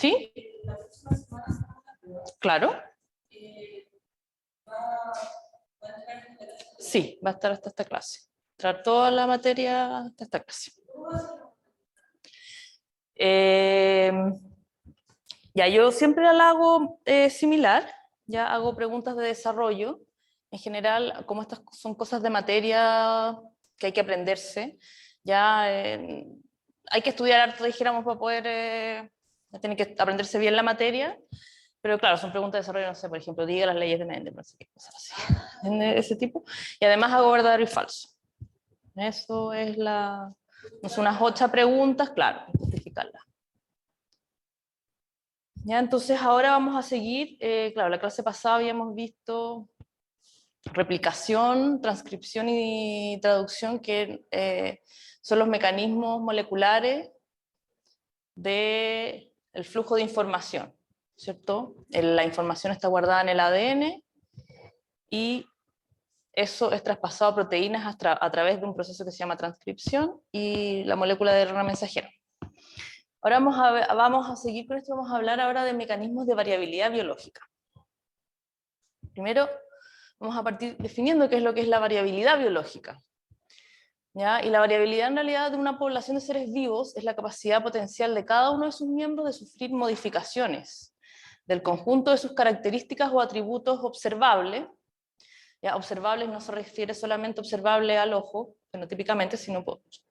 ¿Sí? Claro. Sí, va a estar hasta esta clase. Entrar toda la materia hasta esta clase. Ya, yo siempre la hago similar, ya hago preguntas de desarrollo. En general, como estas son cosas de materia que hay que aprenderse, ya hay que estudiar harto, dijéramos, para poder, tiene que aprenderse bien la materia, pero claro, son preguntas de desarrollo, no sé, por ejemplo, diga las leyes de Mendel, no sé qué cosas así, de ese tipo. Y además hago verdadero y falso. Eso es no son unas 8 preguntas, claro, justificarlas. Ya, entonces ahora vamos a seguir, claro, la clase pasada habíamos visto replicación, transcripción y traducción, que son los mecanismos moleculares del flujo de información, ¿cierto? La información está guardada en el ADN y eso es traspasado a proteínas a través de un proceso que se llama transcripción y la molécula de RNA mensajero. Ahora vamos a seguir con esto, vamos a hablar ahora de mecanismos de variabilidad biológica. Primero, vamos a partir definiendo qué es lo que es la variabilidad biológica. ¿Ya? Y la variabilidad en realidad de una población de seres vivos es la capacidad potencial de cada uno de sus miembros de sufrir modificaciones del conjunto de sus características o atributos observables. ¿Ya? Observables no se refiere solamente observable al ojo, fenotípicamente, sino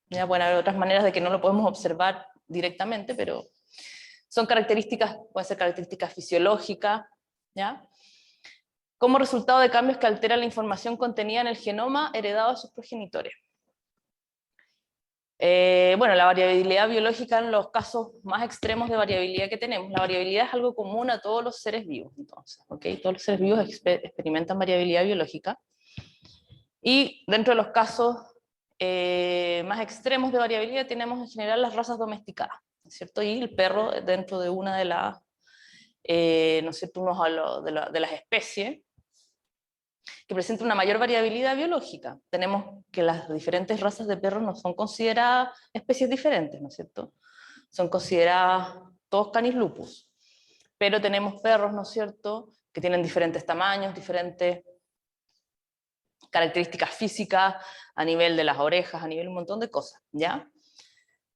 ya, bueno, hay otras maneras de que no lo podemos observar directamente, pero son características, pueden ser características fisiológicas, ¿ya? Como resultado de cambios que alteran la información contenida en el genoma heredado de sus progenitores. Bueno, la variabilidad biológica en los casos más extremos de variabilidad que tenemos. La variabilidad es algo común a todos los seres vivos, entonces, ¿ok? Todos los seres vivos experimentan variabilidad biológica. Y dentro de los casos más extremos de variabilidad tenemos en general las razas domesticadas, ¿no es cierto? Y el perro dentro de una de las, ¿no es cierto?, de las especies que presenta una mayor variabilidad biológica. Tenemos que las diferentes razas de perros no son consideradas especies diferentes, ¿no es cierto? Son consideradas todos canis lupus. Pero tenemos perros, ¿no es cierto?, que tienen diferentes tamaños, diferentes características físicas, a nivel de las orejas, a nivel de un montón de cosas, ¿ya?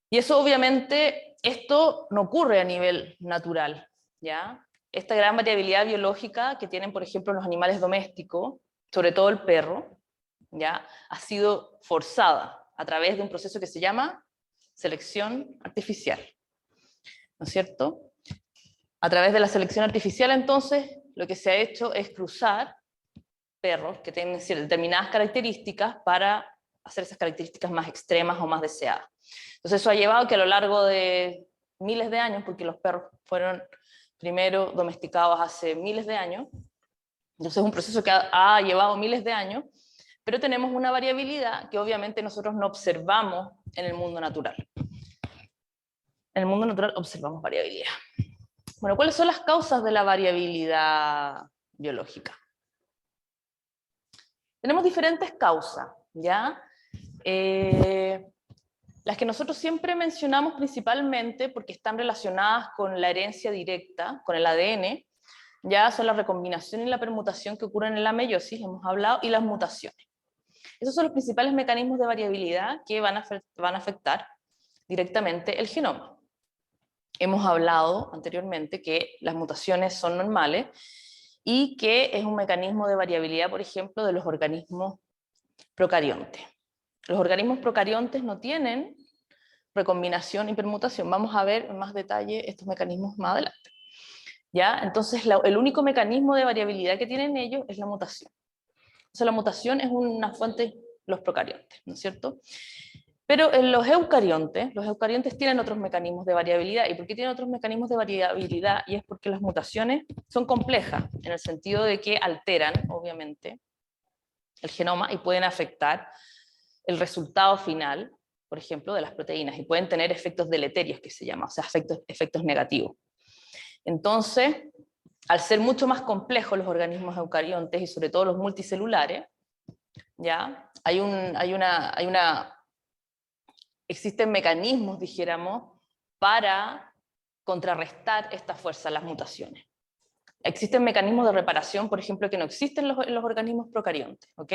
Y eso obviamente, esto no ocurre a nivel natural, ¿ya? Esta gran variabilidad biológica que tienen, por ejemplo, los animales domésticos, sobre todo el perro, ¿ya? Ha sido forzada a través de un proceso que se llama selección artificial, ¿no es cierto? A través de la selección artificial, entonces, lo que se ha hecho es cruzar perros que tienen determinadas características para hacer esas características más extremas o más deseadas. Entonces eso ha llevado que a lo largo de miles de años, porque los perros fueron primero domesticados hace miles de años, entonces es un proceso que ha llevado miles de años, pero tenemos una variabilidad que obviamente nosotros no observamos en el mundo natural. En el mundo natural observamos variabilidad. Bueno, ¿cuáles son las causas de la variabilidad biológica? Tenemos diferentes causas, ¿ya? Las que nosotros siempre mencionamos principalmente porque están relacionadas con la herencia directa, con el ADN, ya son la recombinación y la permutación que ocurren en la meiosis, hemos hablado, y las mutaciones. Esos son los principales mecanismos de variabilidad que van a afectar directamente el genoma. Hemos hablado anteriormente que las mutaciones son normales y que es un mecanismo de variabilidad, por ejemplo, de los organismos procariontes. Los organismos procariontes no tienen recombinación y permutación. Vamos a ver en más detalle estos mecanismos más adelante. ¿Ya? Entonces, el único mecanismo de variabilidad que tienen ellos es la mutación. Entonces, la mutación es una fuente de los procariontes, ¿no es cierto? Pero en los eucariontes tienen otros mecanismos de variabilidad. ¿Y por qué tienen otros mecanismos de variabilidad? Y es porque las mutaciones son complejas, en el sentido de que alteran, obviamente, el genoma y pueden afectar el resultado final, por ejemplo, de las proteínas, y pueden tener efectos deleterios, que se llama, o sea, efectos negativos. Entonces, al ser mucho más complejos los organismos eucariontes, y sobre todo los multicelulares, ¿ya? Existen mecanismos, dijéramos, para contrarrestar esta fuerza, las mutaciones. Existen mecanismos de reparación, por ejemplo, que no existen en los organismos procariontes, ¿ok?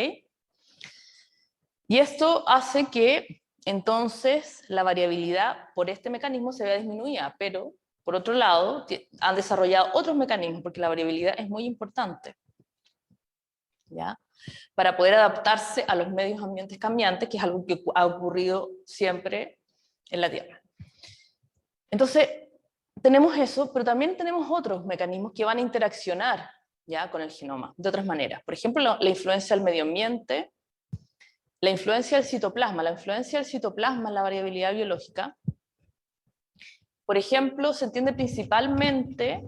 Y esto hace que, entonces, la variabilidad por este mecanismo se vea disminuida, pero, por otro lado, han desarrollado otros mecanismos, porque la variabilidad es muy importante, ¿ya? Para poder adaptarse a los medios ambientes cambiantes, que es algo que ha ocurrido siempre en la Tierra. Entonces, tenemos eso, pero también tenemos otros mecanismos que van a interaccionar ya con el genoma, de otras maneras. Por ejemplo, la influencia del medio ambiente, la influencia del citoplasma. La influencia del citoplasma en la variabilidad biológica, por ejemplo, se entiende principalmente,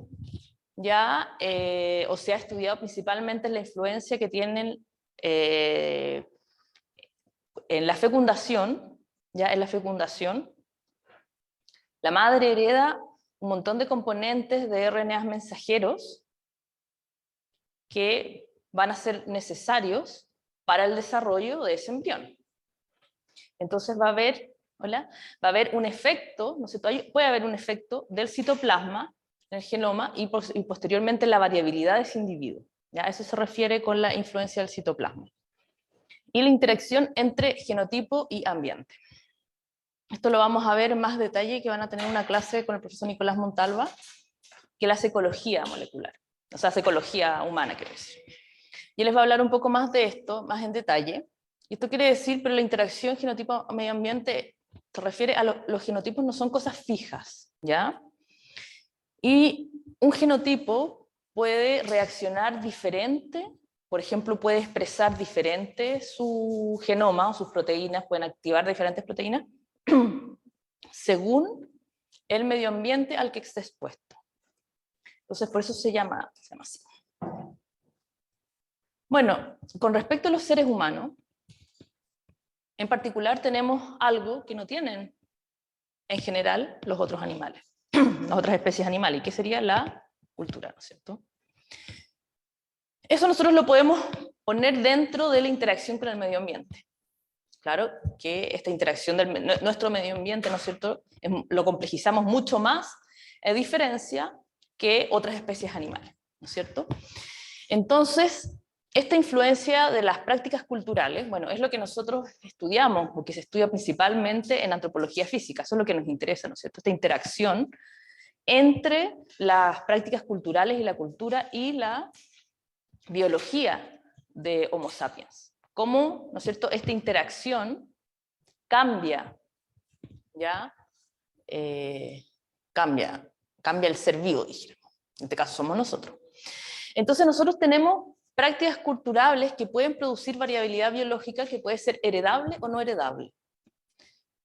ya, o se ha estudiado principalmente la influencia que tienen en la fecundación, ya en la fecundación, la madre hereda un montón de componentes de RNAs mensajeros que van a ser necesarios para el desarrollo de ese embrión. Entonces va a haber un efecto, ¿no es cierto? Puede haber un efecto del citoplasma en el genoma y posteriormente la variabilidad de ese individuo. ¿Ya? Eso se refiere con la influencia del citoplasma. Y la interacción entre genotipo y ambiente. Esto lo vamos a ver en más detalle, que van a tener una clase con el profesor Nicolás Montalva, que es la psicología molecular, o sea, psicología humana, quiero decir. Y él les va a hablar un poco más de esto, más en detalle. Y esto quiere decir, pero la interacción genotipo-medio ambiente se refiere a los genotipos no son cosas fijas, ¿ya? Y un genotipo puede reaccionar diferente, por ejemplo, puede expresar diferente su genoma o sus proteínas, pueden activar diferentes proteínas, según el medio ambiente al que esté expuesto. Entonces, por eso se llama así. Bueno, con respecto a los seres humanos, en particular tenemos algo que no tienen en general los otros animales, las otras especies animales, y que sería la cultura, ¿no es cierto? Eso nosotros lo podemos poner dentro de la interacción con el medio ambiente. Claro que esta interacción de nuestro medio ambiente, ¿no es cierto?, lo complejizamos mucho más, a diferencia que otras especies animales, ¿no es cierto? Entonces, esta influencia de las prácticas culturales, bueno, es lo que nosotros estudiamos, o que se estudia principalmente en antropología física, eso es lo que nos interesa, ¿no es cierto?, esta interacción entre las prácticas culturales y la cultura y la biología de Homo sapiens. Cómo, ¿no es cierto?, esta interacción cambia, ¿ya? Cambia el ser vivo, dijéramos. En este caso somos nosotros. Entonces nosotros tenemos prácticas culturales que pueden producir variabilidad biológica que puede ser heredable o no heredable.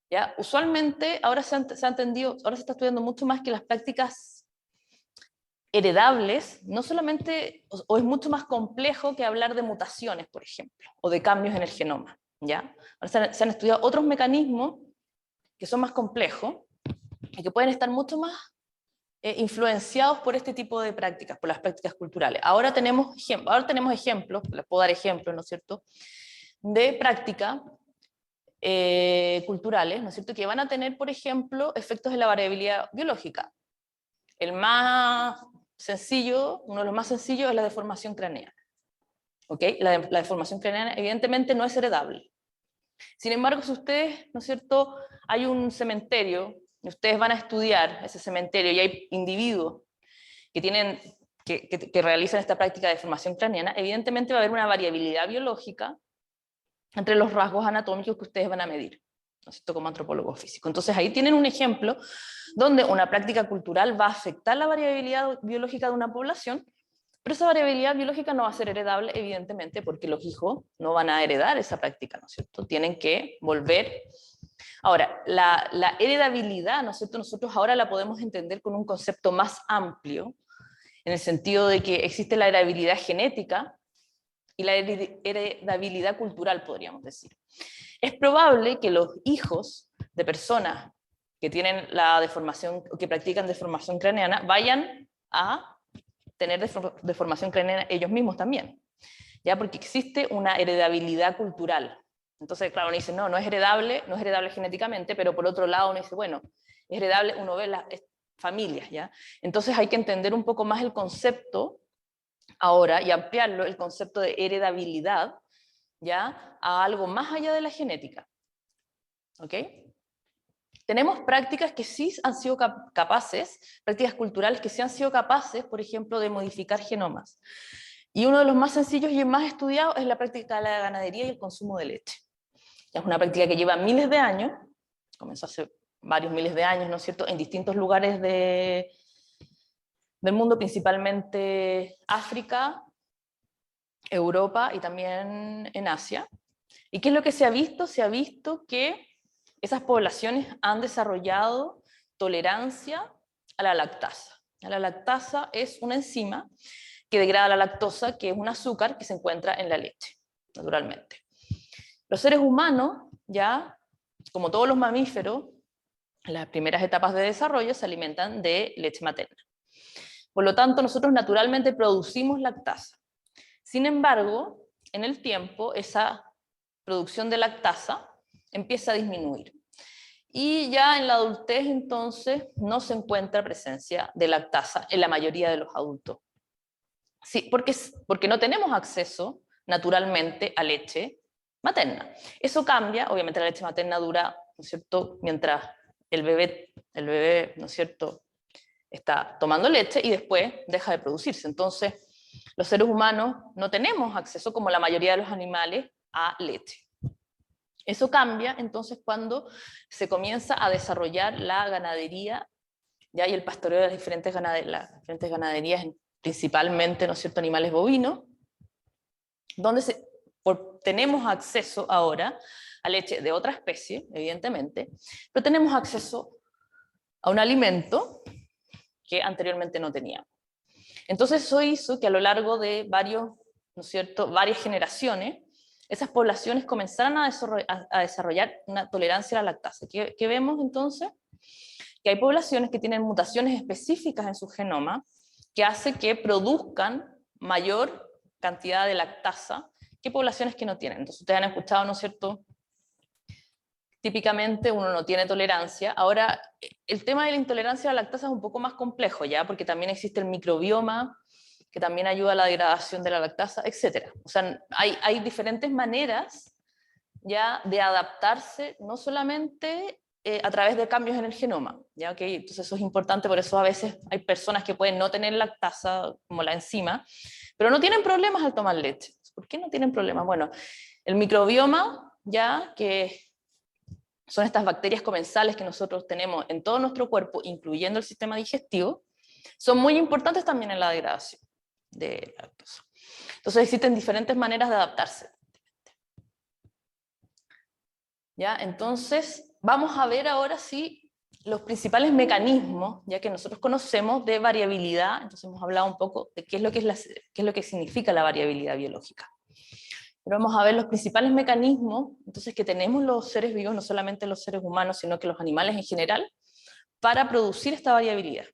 ¿Ya? Usualmente ahora se ha entendido, ahora se está estudiando mucho más que las prácticas heredables, no solamente, o es mucho más complejo que hablar de mutaciones, por ejemplo, o de cambios en el genoma. ¿Ya? Ahora se han estudiado otros mecanismos que son más complejos y que pueden estar mucho más influenciados por este tipo de prácticas, por las prácticas culturales. Ahora tenemos ejemplos, les puedo dar ejemplos, ¿no es cierto?, de prácticas culturales, ¿no es cierto?, que van a tener, por ejemplo, efectos de la variabilidad biológica. El más sencillo, uno de los más sencillos, es la deformación craneana. ¿Ok? La deformación craneana evidentemente no es heredable. Sin embargo, si ustedes, ¿no es cierto?, hay un cementerio, y ustedes van a estudiar ese cementerio y hay individuos que realizan esta práctica de deformación craneana, evidentemente va a haber una variabilidad biológica entre los rasgos anatómicos que ustedes van a medir, ¿no es cierto?, como antropólogo físico. Entonces ahí tienen un ejemplo donde una práctica cultural va a afectar la variabilidad biológica de una población, pero esa variabilidad biológica no va a ser heredable, evidentemente, porque los hijos no van a heredar esa práctica, ¿no es cierto? Tienen que volver. Ahora, la heredabilidad, ¿no es cierto?, nosotros ahora la podemos entender con un concepto más amplio, en el sentido de que existe la heredabilidad genética y la heredabilidad cultural, podríamos decir. Es probable que los hijos de personas que tienen la deformación, que practican deformación craneana, vayan a tener deformación craneana ellos mismos también, ¿ya? Porque existe una heredabilidad cultural. Entonces, claro, uno dice, no es heredable genéticamente, pero por otro lado uno dice, bueno, es heredable, uno ve familias, ¿ya? Entonces hay que entender un poco más el concepto ahora y ampliarlo, el concepto de heredabilidad, ¿ya? A algo más allá de la genética, ¿ok? Tenemos prácticas que sí han sido capaces, prácticas culturales que sí han sido capaces, por ejemplo, de modificar genomas. Y uno de los más sencillos y más estudiados es la práctica de la ganadería y el consumo de leche. Es una práctica que lleva miles de años, comenzó hace varios miles de años, ¿no es cierto?, en distintos lugares del mundo, principalmente África, Europa y también en Asia. ¿Y qué es lo que se ha visto? Se ha visto que esas poblaciones han desarrollado tolerancia a la lactasa. La lactasa es una enzima que degrada la lactosa, que es un azúcar que se encuentra en la leche, naturalmente. Los seres humanos, ya, como todos los mamíferos, en las primeras etapas de desarrollo se alimentan de leche materna. Por lo tanto, nosotros naturalmente producimos lactasa. Sin embargo, en el tiempo, esa producción de lactasa empieza a disminuir. Y ya en la adultez, entonces, no se encuentra presencia de lactasa en la mayoría de los adultos. Sí, porque no tenemos acceso, naturalmente, a leche materna. Eso cambia, obviamente la leche materna dura, ¿no es cierto?, mientras el bebé, ¿no es cierto?, está tomando leche y después deja de producirse. Entonces, los seres humanos no tenemos acceso, como la mayoría de los animales, a leche. Eso cambia entonces cuando se comienza a desarrollar la ganadería, ¿ya?, y el pastoreo de las diferentes ganaderías, principalmente, ¿no es cierto?, animales bovinos, donde tenemos acceso ahora a leche de otra especie, evidentemente, pero tenemos acceso a un alimento que anteriormente no teníamos. Entonces eso hizo que a lo largo de ¿no es cierto?, varias generaciones, esas poblaciones comenzaron a desarrollar una tolerancia a la lactasa. ¿Qué vemos entonces? Que hay poblaciones que tienen mutaciones específicas en su genoma que hace que produzcan mayor cantidad de lactasa que poblaciones que no tienen. Entonces ustedes han escuchado, ¿no es cierto?, típicamente uno no tiene tolerancia. Ahora, el tema de la intolerancia a la lactasa es un poco más complejo, ¿ya?, porque también existe el microbioma, que también ayuda a la degradación de la lactasa, etc. O sea, hay diferentes maneras ya de adaptarse, no solamente a través de cambios en el genoma, ¿ya? Okay, entonces eso es importante, por eso a veces hay personas que pueden no tener lactasa, como la enzima, pero no tienen problemas al tomar leche. ¿Por qué no tienen problemas? Bueno, el microbioma, ya, que son estas bacterias comensales que nosotros tenemos en todo nuestro cuerpo, incluyendo el sistema digestivo, son muy importantes también en la degradación de lactosa. Entonces existen diferentes maneras de adaptarse. ¿Ya? Entonces vamos a ver ahora sí los principales mecanismos, ya que nosotros conocemos, de variabilidad. Entonces hemos hablado un poco de qué es lo que significa la variabilidad biológica. Pero vamos a ver los principales mecanismos entonces, que tenemos los seres vivos, no solamente los seres humanos, sino que los animales en general, para producir esta variabilidad.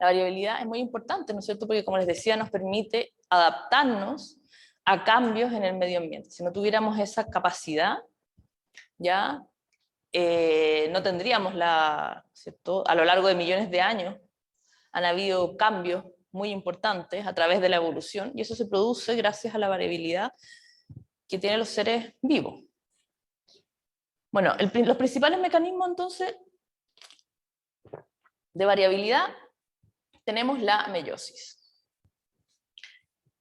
La variabilidad es muy importante, ¿no es cierto?, porque como les decía, nos permite adaptarnos a cambios en el medio ambiente. Si no tuviéramos esa capacidad, ya no tendríamos ¿cierto?, a lo largo de millones de años han habido cambios muy importantes a través de la evolución, y eso se produce gracias a la variabilidad que tienen los seres vivos. Bueno, los principales mecanismos entonces de variabilidad, tenemos la meiosis.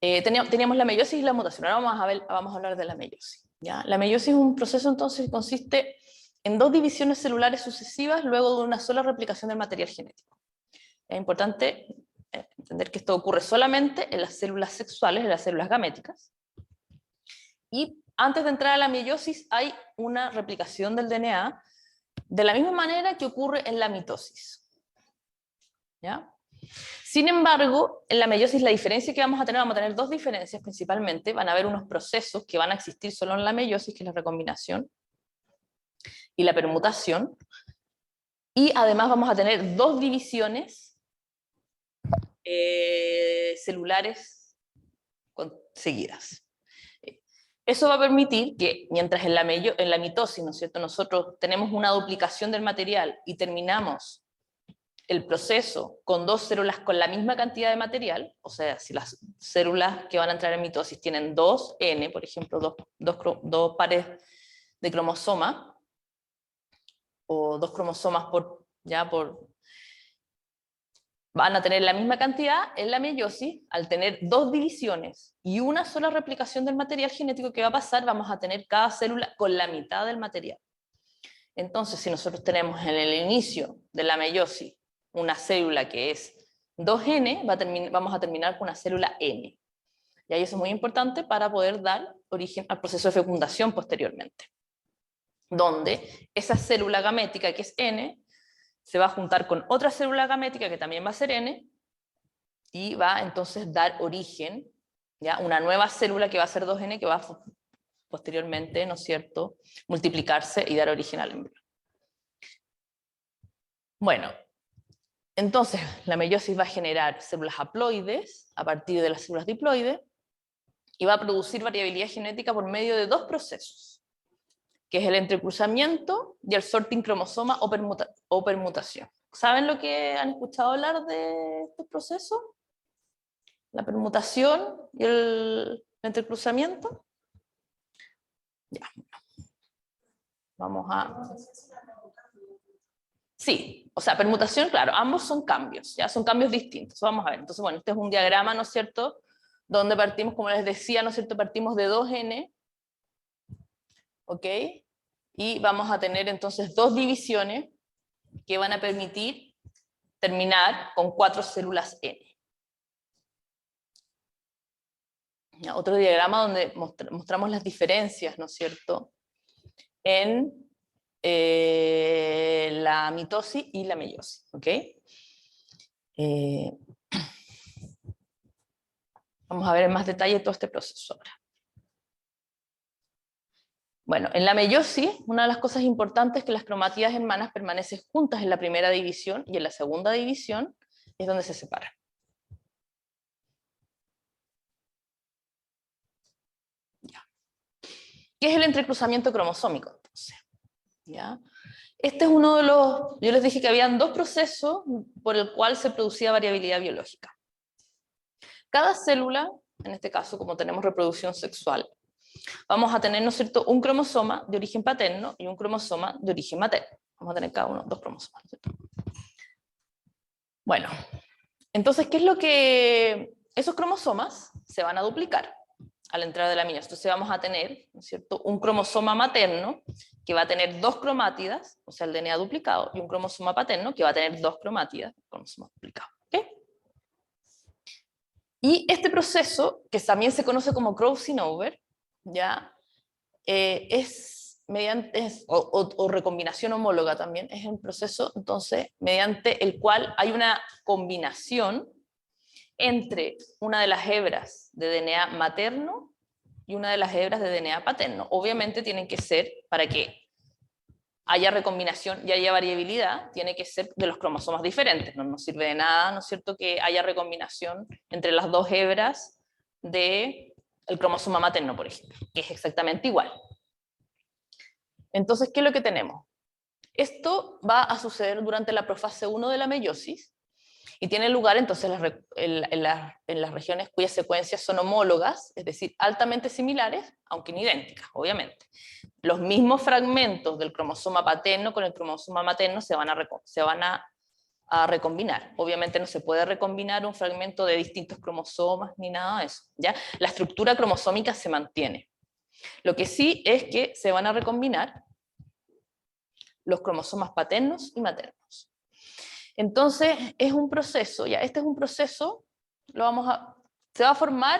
Teníamos la meiosis y la mutación. Ahora vamos a hablar de la meiosis, ¿ya? La meiosis es un proceso entonces que consiste en dos divisiones celulares sucesivas luego de una sola replicación del material genético. Es importante entender que esto ocurre solamente en las células sexuales, en las células gaméticas. Y antes de entrar a la meiosis hay una replicación del DNA de la misma manera que ocurre en la mitosis, ¿ya? Sin embargo, en la meiosis la diferencia que vamos a tener dos diferencias principalmente. Van a haber unos procesos que van a existir solo en la meiosis, que es la recombinación y la permutación, y además vamos a tener dos divisiones celulares seguidas. Eso va a permitir que mientras en la mitosis, ¿no es cierto?, nosotros tenemos una duplicación del material y terminamos el proceso con dos células con la misma cantidad de material, o sea, si las células que van a entrar en mitosis tienen 2N, por ejemplo, dos pares de cromosoma, o dos cromosomas van a tener la misma cantidad en la meiosis. Al tener dos divisiones y una sola replicación del material genético que va a pasar, vamos a tener cada célula con la mitad del material. Entonces, si nosotros tenemos en el inicio de la meiosis una célula que es 2N, vamos a terminar con una célula N. Y ahí eso es muy importante para poder dar origen al proceso de fecundación posteriormente, donde esa célula gamética que es N se va a juntar con otra célula gamética que también va a ser N, y va entonces a dar origen, ¿ya?, una nueva célula que va a ser 2N, que va a posteriormente, ¿no es cierto?, multiplicarse y dar origen al embrión. Bueno, entonces la meiosis va a generar células haploides a partir de las células diploides, y va a producir variabilidad genética por medio de dos procesos, que es el entrecruzamiento y el sorting cromosoma o permutación. ¿Saben lo que han escuchado hablar de estos procesos? La permutación y el entrecruzamiento. Ya. Vamos a... Sí, o sea, permutación, claro, ambos son cambios, ya son cambios distintos. Vamos a ver, entonces, bueno, este es un diagrama, ¿no es cierto?, donde partimos, como les decía, ¿no es cierto?, partimos de 2N, ¿ok? Y vamos a tener entonces dos divisiones que van a permitir terminar con 4 células N. Otro diagrama donde mostramos las diferencias, ¿no es cierto?, en la mitosis y la meiosis, ¿ok? Vamos a ver en más detalle todo este proceso ahora. Bueno, en la meiosis, una de las cosas importantes es que las cromátidas hermanas permanecen juntas en la primera división, y en la segunda división es donde se separan. Ya. ¿Qué es el entrecruzamiento cromosómico, entonces? ¿Ya? Este es uno de los... Yo les dije que habían dos procesos por el cual se producía variabilidad biológica. Cada célula, en este caso, como tenemos reproducción sexual, vamos a tener, ¿no es cierto?, un cromosoma de origen paterno y un cromosoma de origen materno. Vamos a tener cada uno dos cromosomas, ¿no es cierto? Bueno, entonces, ¿qué es lo que...? Esos cromosomas se van a duplicar a la entrada de la meiosis. Entonces vamos a tener, ¿no es cierto?, un cromosoma materno que va a tener dos cromátidas, o sea, el DNA duplicado, y un cromosoma paterno que va a tener dos cromátidas, cromosoma duplicado. ¿Okay? Y este proceso, que también se conoce como crossing over, ¿ya?, o recombinación homóloga también, es el proceso, entonces, mediante el cual hay una combinación entre una de las hebras de DNA materno y una de las hebras de DNA paterno. Obviamente tienen que ser, para que haya recombinación y haya variabilidad, tiene que ser de los cromosomas diferentes. No nos sirve de nada, ¿no es cierto?, que haya recombinación entre las dos hebras del cromosoma materno, por ejemplo, que es exactamente igual. Entonces, ¿qué es lo que tenemos? Esto va a suceder durante la profase 1 de la meiosis, y tiene lugar entonces en las regiones cuyas secuencias son homólogas, es decir, altamente similares, aunque no idénticas, obviamente. Los mismos fragmentos del cromosoma paterno con el cromosoma materno se van a recombinar. Obviamente no se puede recombinar un fragmento de distintos cromosomas ni nada de eso, ¿ya? La estructura cromosómica se mantiene. Lo que sí es que se van a recombinar los cromosomas paternos y maternos. Entonces, es un proceso, ya, este es un proceso, se va a formar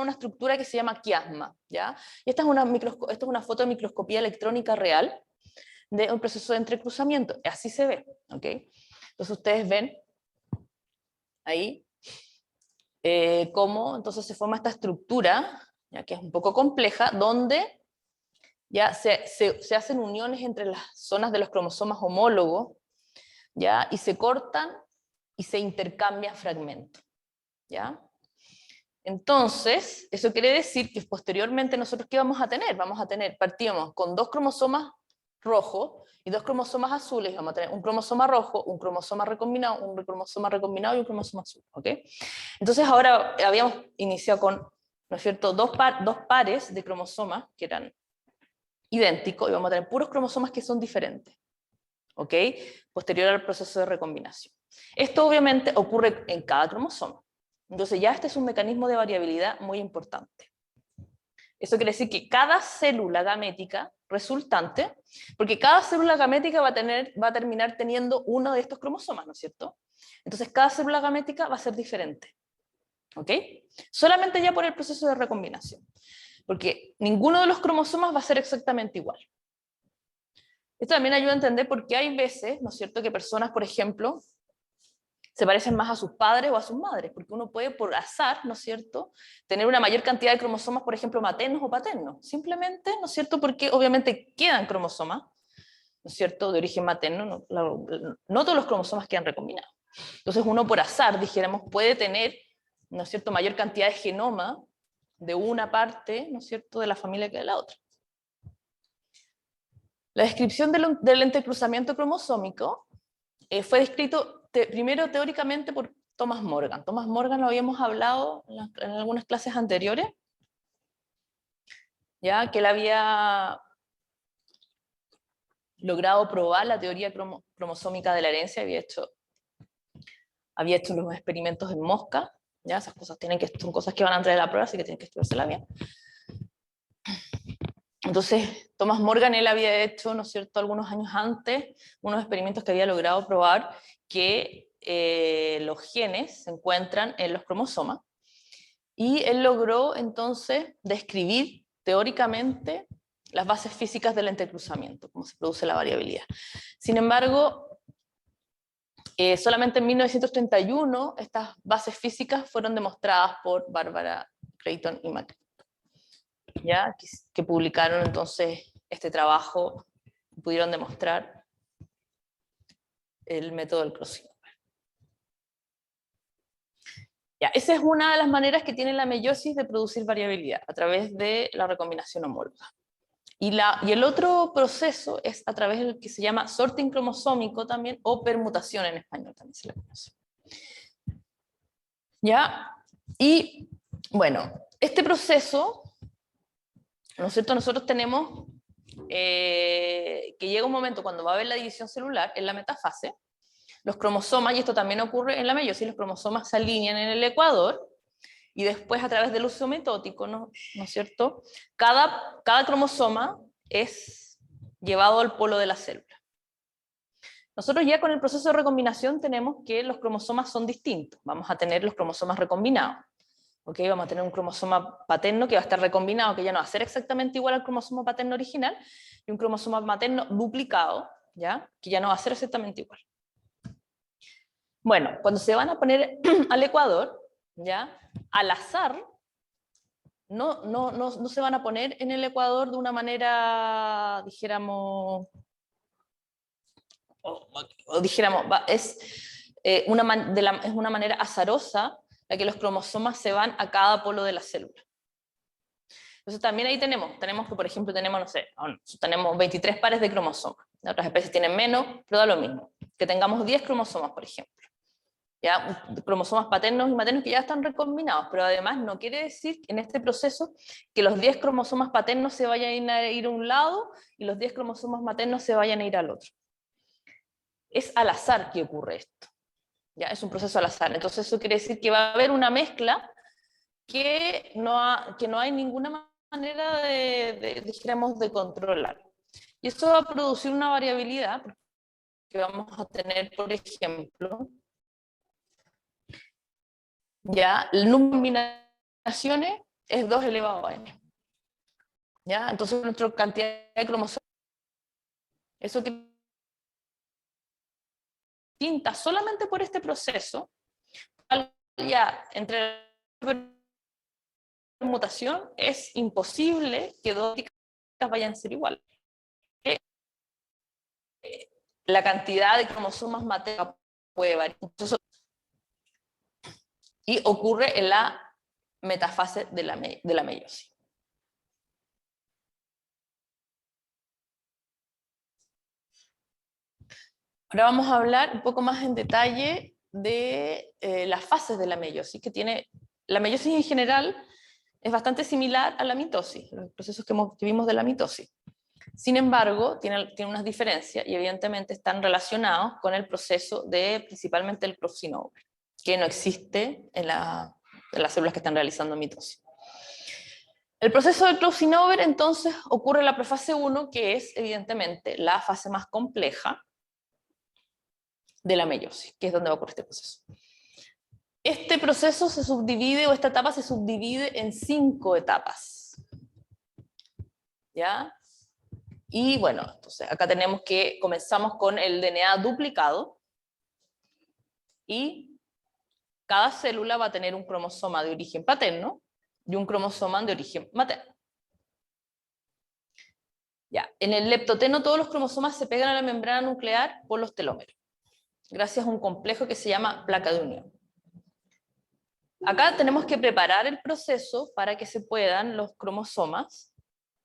una estructura que se llama quiasma, ¿ya? Y esta es una foto de microscopía electrónica real de un proceso de entrecruzamiento, así se ve, ¿ok? Entonces ustedes ven ahí cómo entonces se forma esta estructura, ya que es un poco compleja, donde ya se hacen uniones entre las zonas de los cromosomas homólogos, ¿ya? Y se cortan y se intercambian fragmentos, ¿ya? Entonces, eso quiere decir que posteriormente nosotros, ¿qué vamos a tener? Partimos con dos cromosomas rojos y dos cromosomas azules, vamos a tener un cromosoma rojo, un cromosoma recombinado y un cromosoma azul, ¿ok? Entonces ahora habíamos iniciado con, ¿no es cierto?, dos pares de cromosomas que eran idénticos, y vamos a tener puros cromosomas que son diferentes, ¿ok? Posterior al proceso de recombinación. Esto obviamente ocurre en cada cromosoma. Entonces ya este es un mecanismo de variabilidad muy importante. Eso quiere decir que cada célula gamética resultante, porque cada célula gamética va a terminar teniendo uno de estos cromosomas, ¿no es cierto? Entonces cada célula gamética va a ser diferente, ¿ok? Solamente ya por el proceso de recombinación, porque ninguno de los cromosomas va a ser exactamente igual. Esto también ayuda a entender por qué hay veces, ¿no es cierto?, que personas, por ejemplo, se parecen más a sus padres o a sus madres, porque uno puede por azar, ¿no es cierto?, tener una mayor cantidad de cromosomas, por ejemplo, maternos o paternos, simplemente, ¿no es cierto?, porque obviamente quedan cromosomas, ¿no es cierto?, de origen materno, no todos los cromosomas quedan recombinados. Entonces uno por azar, dijéramos, puede tener, ¿no es cierto?, mayor cantidad de genoma de una parte, ¿no es cierto?, de la familia que de la otra. La descripción del entrecruzamiento cromosómico fue descrito primero teóricamente por Thomas Morgan. Thomas Morgan lo habíamos hablado en algunas clases anteriores, ya que él había logrado probar la teoría cromosómica de la herencia, había hecho unos experimentos en mosca, ya esas cosas son cosas que van a entrar en la prueba, así que tienen que estudiársela bien. Entonces, Thomas Morgan, él había hecho, ¿no es cierto?, algunos años antes, unos experimentos que había logrado probar que los genes se encuentran en los cromosomas, y él logró entonces describir teóricamente las bases físicas del entrecruzamiento, cómo se produce la variabilidad. Sin embargo, solamente en 1931 estas bases físicas fueron demostradas por Barbara Creighton y McLeod, ¿ya? Que publicaron entonces este trabajo, pudieron demostrar el método del crossover. Ya, esa es una de las maneras que tiene la meiosis de producir variabilidad, a través de la recombinación homóloga. Y el otro proceso es a través del que se llama sorting cromosómico también, o permutación en español también se le conoce. ¿Ya? Y bueno, este proceso, ¿no es cierto?, nosotros tenemos que llega un momento cuando va a haber la división celular, en la metafase, los cromosomas, y esto también ocurre en la meiosis, los cromosomas se alinean en el ecuador, y después a través del uso metótico, ¿no es cierto?, cada cromosoma es llevado al polo de la célula. Nosotros ya con el proceso de recombinación tenemos que los cromosomas son distintos. Vamos a tener los cromosomas recombinados. ¿Okay? Vamos a tener un cromosoma paterno que va a estar recombinado, que ya no va a ser exactamente igual al cromosoma paterno original, y un cromosoma materno duplicado, ¿ya?, que ya no va a ser exactamente igual. Bueno, cuando se van a poner al ecuador, ¿ya?, al azar, no se van a poner en el ecuador de una manera, dijéramos, es una manera azarosa la que los cromosomas se van a cada polo de la célula. Entonces también ahí tenemos que, por ejemplo, no sé, tenemos 23 pares de cromosomas. Otras especies tienen menos, pero da lo mismo. Que tengamos 10 cromosomas, por ejemplo. ¿Ya? Cromosomas paternos y maternos que ya están recombinados, pero además no quiere decir en este proceso que los 10 cromosomas paternos se vayan a ir a un lado y los 10 cromosomas maternos se vayan a ir al otro. Es al azar que ocurre esto. ¿Ya? Es un proceso al azar. Entonces eso quiere decir que va a haber una mezcla que no hay ninguna manera dijéramos, de controlar. Y esto va a producir una variabilidad que vamos a tener, por ejemplo, ya, el número de combinaciones es 2 elevado a n. ¿Ya? Entonces nuestra cantidad de cromosomas, eso que pinta solamente por este proceso, ya entre la permutación es imposible que dos vayan a ser iguales. La cantidad de cromosomas maternos puede variar. Y ocurre en la metafase de la meiosis. Ahora vamos a hablar un poco más en detalle de las fases de la meiosis, que tiene la meiosis en general es bastante similar a la mitosis, los procesos que vimos de la mitosis. Sin embargo, tiene unas diferencias y evidentemente están relacionados con el proceso de principalmente el crossing over, que no existe en las células que están realizando mitosis. El proceso de crossing over entonces ocurre en la profase 1, que es evidentemente la fase más compleja de la meiosis, que es donde va a ocurrir este proceso. Este proceso se subdivide, o esta etapa se subdivide en 5 etapas. ¿Ya? Y bueno, entonces acá tenemos que comenzamos con el DNA duplicado, y cada célula va a tener un cromosoma de origen paterno y un cromosoma de origen materno. Ya, en el leptoteno todos los cromosomas se pegan a la membrana nuclear por los telómeros, gracias a un complejo que se llama placa de unión. Acá tenemos que preparar el proceso para que se puedan los cromosomas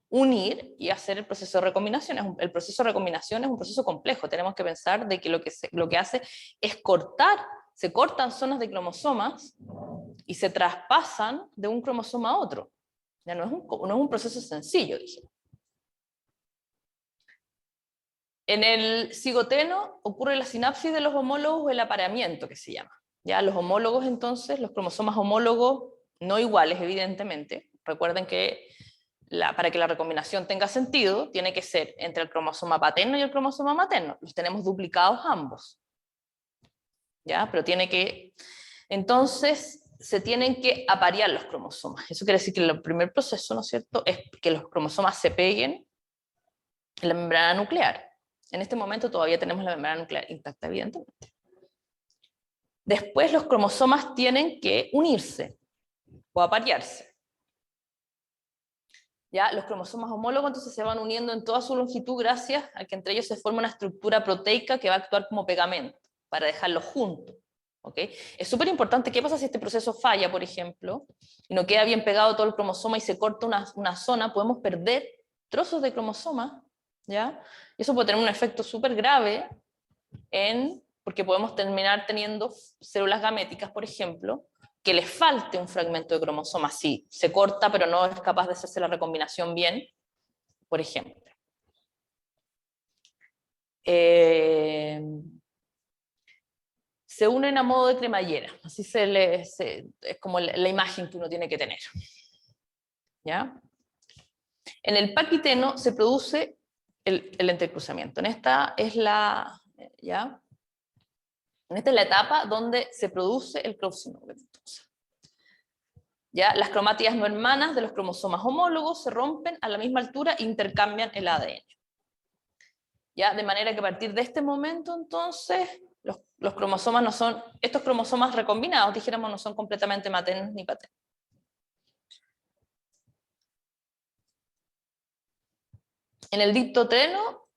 unir y hacer el proceso de recombinación. El proceso de recombinación es un proceso complejo. Tenemos que pensar de que lo que hace es se cortan zonas de cromosomas y se traspasan de un cromosoma a otro. Ya no es un proceso sencillo, dije. En el cigoteno ocurre la sinapsis de los homólogos o el apareamiento, que se llama. Ya los homólogos, entonces, los cromosomas homólogos no iguales, evidentemente. Recuerden que para que la recombinación tenga sentido, tiene que ser entre el cromosoma paterno y el cromosoma materno. Los tenemos duplicados ambos. ¿Ya? Pero entonces, se tienen que aparear los cromosomas. Eso quiere decir que el primer proceso, ¿no es cierto?, es que los cromosomas se peguen en la membrana nuclear. En este momento todavía tenemos la membrana nuclear intacta, evidentemente. Después los cromosomas tienen que unirse o aparearse. ¿Ya? Los cromosomas homólogos entonces se van uniendo en toda su longitud gracias a que entre ellos se forma una estructura proteica que va a actuar como pegamento para dejarlos juntos. ¿Okay? Es súper importante. ¿Qué pasa si este proceso falla, por ejemplo, y no queda bien pegado todo el cromosoma y se corta una zona? Podemos perder trozos de cromosoma, ¿ya? Y eso puede tener un efecto súper grave porque podemos terminar teniendo células gaméticas, por ejemplo, que les falte un fragmento de cromosoma. Sí, se corta, pero no es capaz de hacerse la recombinación bien, por ejemplo. Se unen a modo de cremallera, así es como la imagen que uno tiene que tener. ¿Ya? En el paquiteno se produce el entrecruzamiento. En esta es la etapa donde se produce el crossing over. ¿Ya? Las cromátidas no hermanas de los cromosomas homólogos se rompen a la misma altura e intercambian el ADN. ¿Ya? De manera que a partir de este momento, entonces, los cromosomas no son, estos cromosomas recombinados, dijéramos, no son completamente maternos ni paternos. En el diptoteno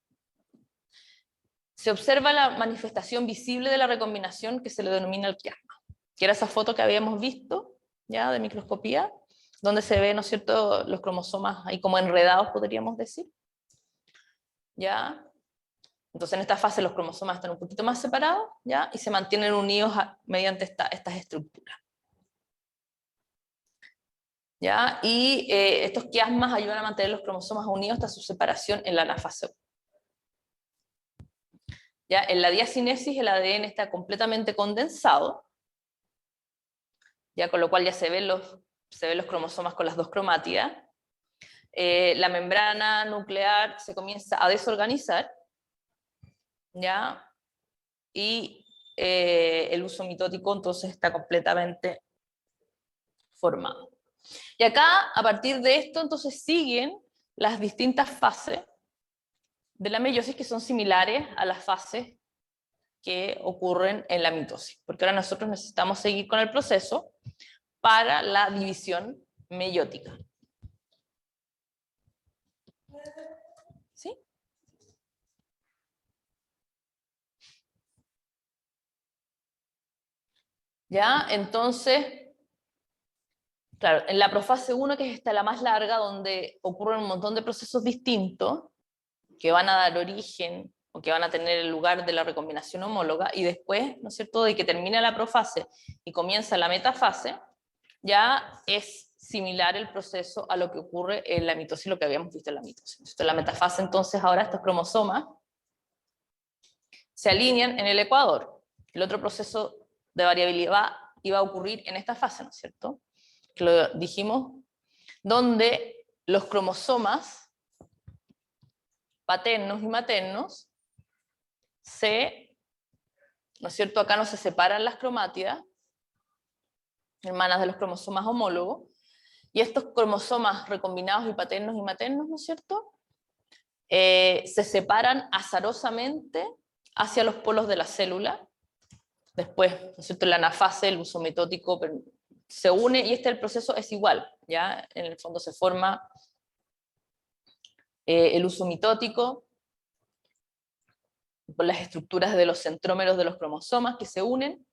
se observa la manifestación visible de la recombinación que se le denomina el quiasma, que era esa foto que habíamos visto, ya, de microscopía, donde se ve, ¿no es cierto?, los cromosomas ahí como enredados, podríamos decir. ¿Ya? Entonces en esta fase los cromosomas están un poquito más separados, ¿ya? Y se mantienen unidos mediante estas estructuras. ¿Ya? Y estos quiasmas ayudan a mantener los cromosomas unidos hasta su separación en la anafase 1. ¿Ya? En la diacinesis el ADN está completamente condensado, ¿ya? Con lo cual ya se ven los cromosomas con las dos cromátidas. La membrana nuclear se comienza a desorganizar, ¿ya? Y el uso mitótico entonces está completamente formado. Y acá, a partir de esto, entonces siguen las distintas fases de la meiosis que son similares a las fases que ocurren en la mitosis, porque ahora nosotros necesitamos seguir con el proceso para la división meiótica. ¿Sí? ¿Ya? Entonces, claro, en la profase 1, que es esta la más larga, donde ocurren un montón de procesos distintos, que van a dar origen o que van a tener el lugar de la recombinación homóloga, y después, ¿no es cierto?, de que termina la profase y comienza la metafase, ya es similar el proceso a lo que ocurre en la mitosis, lo que habíamos visto en la mitosis. En la metafase, entonces, ahora estos cromosomas se alinean en el ecuador. El otro proceso de variabilidad iba a ocurrir en esta fase, ¿no es cierto?, que lo dijimos, donde los cromosomas paternos y maternos ¿no es cierto?, acá no se separan las cromátidas, hermanas de los cromosomas homólogos, y estos cromosomas recombinados y paternos y maternos, ¿no es cierto?, se separan azarosamente hacia los polos de la célula. Después, ¿no es cierto?, en la anafase, el uso mitótico se une, y el proceso es igual, ¿ya? En el fondo se forma el uso mitótico, con las estructuras de los centrómeros de los cromosomas que se unen,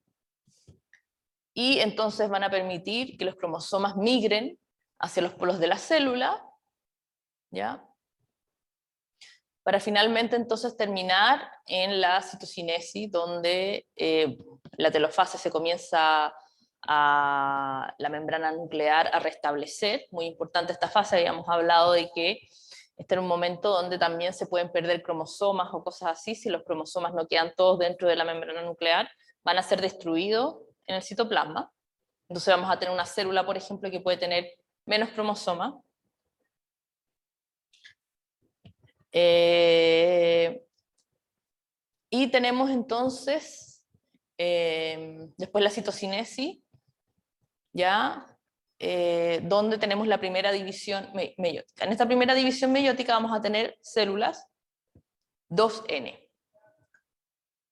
y entonces van a permitir que los cromosomas migren hacia los polos de la célula, ¿ya?, para finalmente entonces terminar en la citocinesis, donde la telofase se comienza la membrana nuclear a restablecer. Muy importante esta fase, habíamos hablado de que este era un momento donde también se pueden perder cromosomas o cosas así. Si los cromosomas no quedan todos dentro de la membrana nuclear, van a ser destruidos en el citoplasma. Entonces vamos a tener una célula, por ejemplo, que puede tener menos cromosomas. Y tenemos entonces, después la citocinesis, ¿ya? Donde tenemos la primera división meiótica. En esta primera división meiótica vamos a tener células 2N.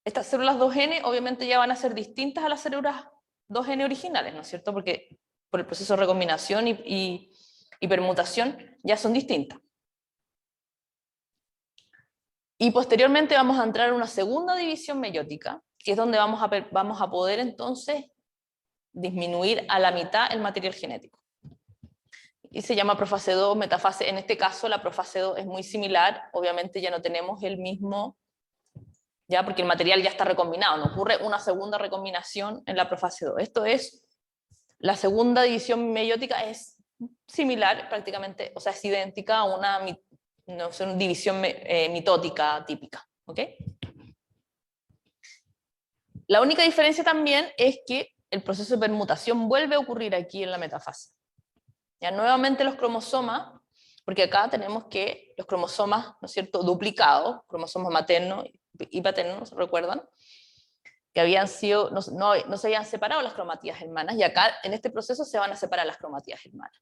Estas células 2N obviamente ya van a ser distintas a las células 2N originales, ¿no es cierto? Porque por el proceso de recombinación y permutación ya son distintas. Y posteriormente vamos a entrar en una segunda división meiótica, que es donde vamos a poder entonces disminuir a la mitad el material genético. Y se llama profase 2, metafase. En este caso la profase 2 es muy similar, obviamente ya no tenemos el mismo, ya porque el material ya está recombinado, no ocurre una segunda recombinación en la profase 2. Esto es, la segunda división meiótica es similar prácticamente, o sea, es idéntica a una división mitótica típica, ¿ok? La única diferencia también es que el proceso de permutación vuelve a ocurrir aquí en la metafase. Ya nuevamente los cromosomas, porque acá tenemos que los cromosomas, ¿no es cierto?, duplicados, cromosomas maternos y paternos, ¿recuerdan?, que habían sido, no se habían separado las cromatías hermanas, y acá en este proceso se van a separar las cromatías hermanas.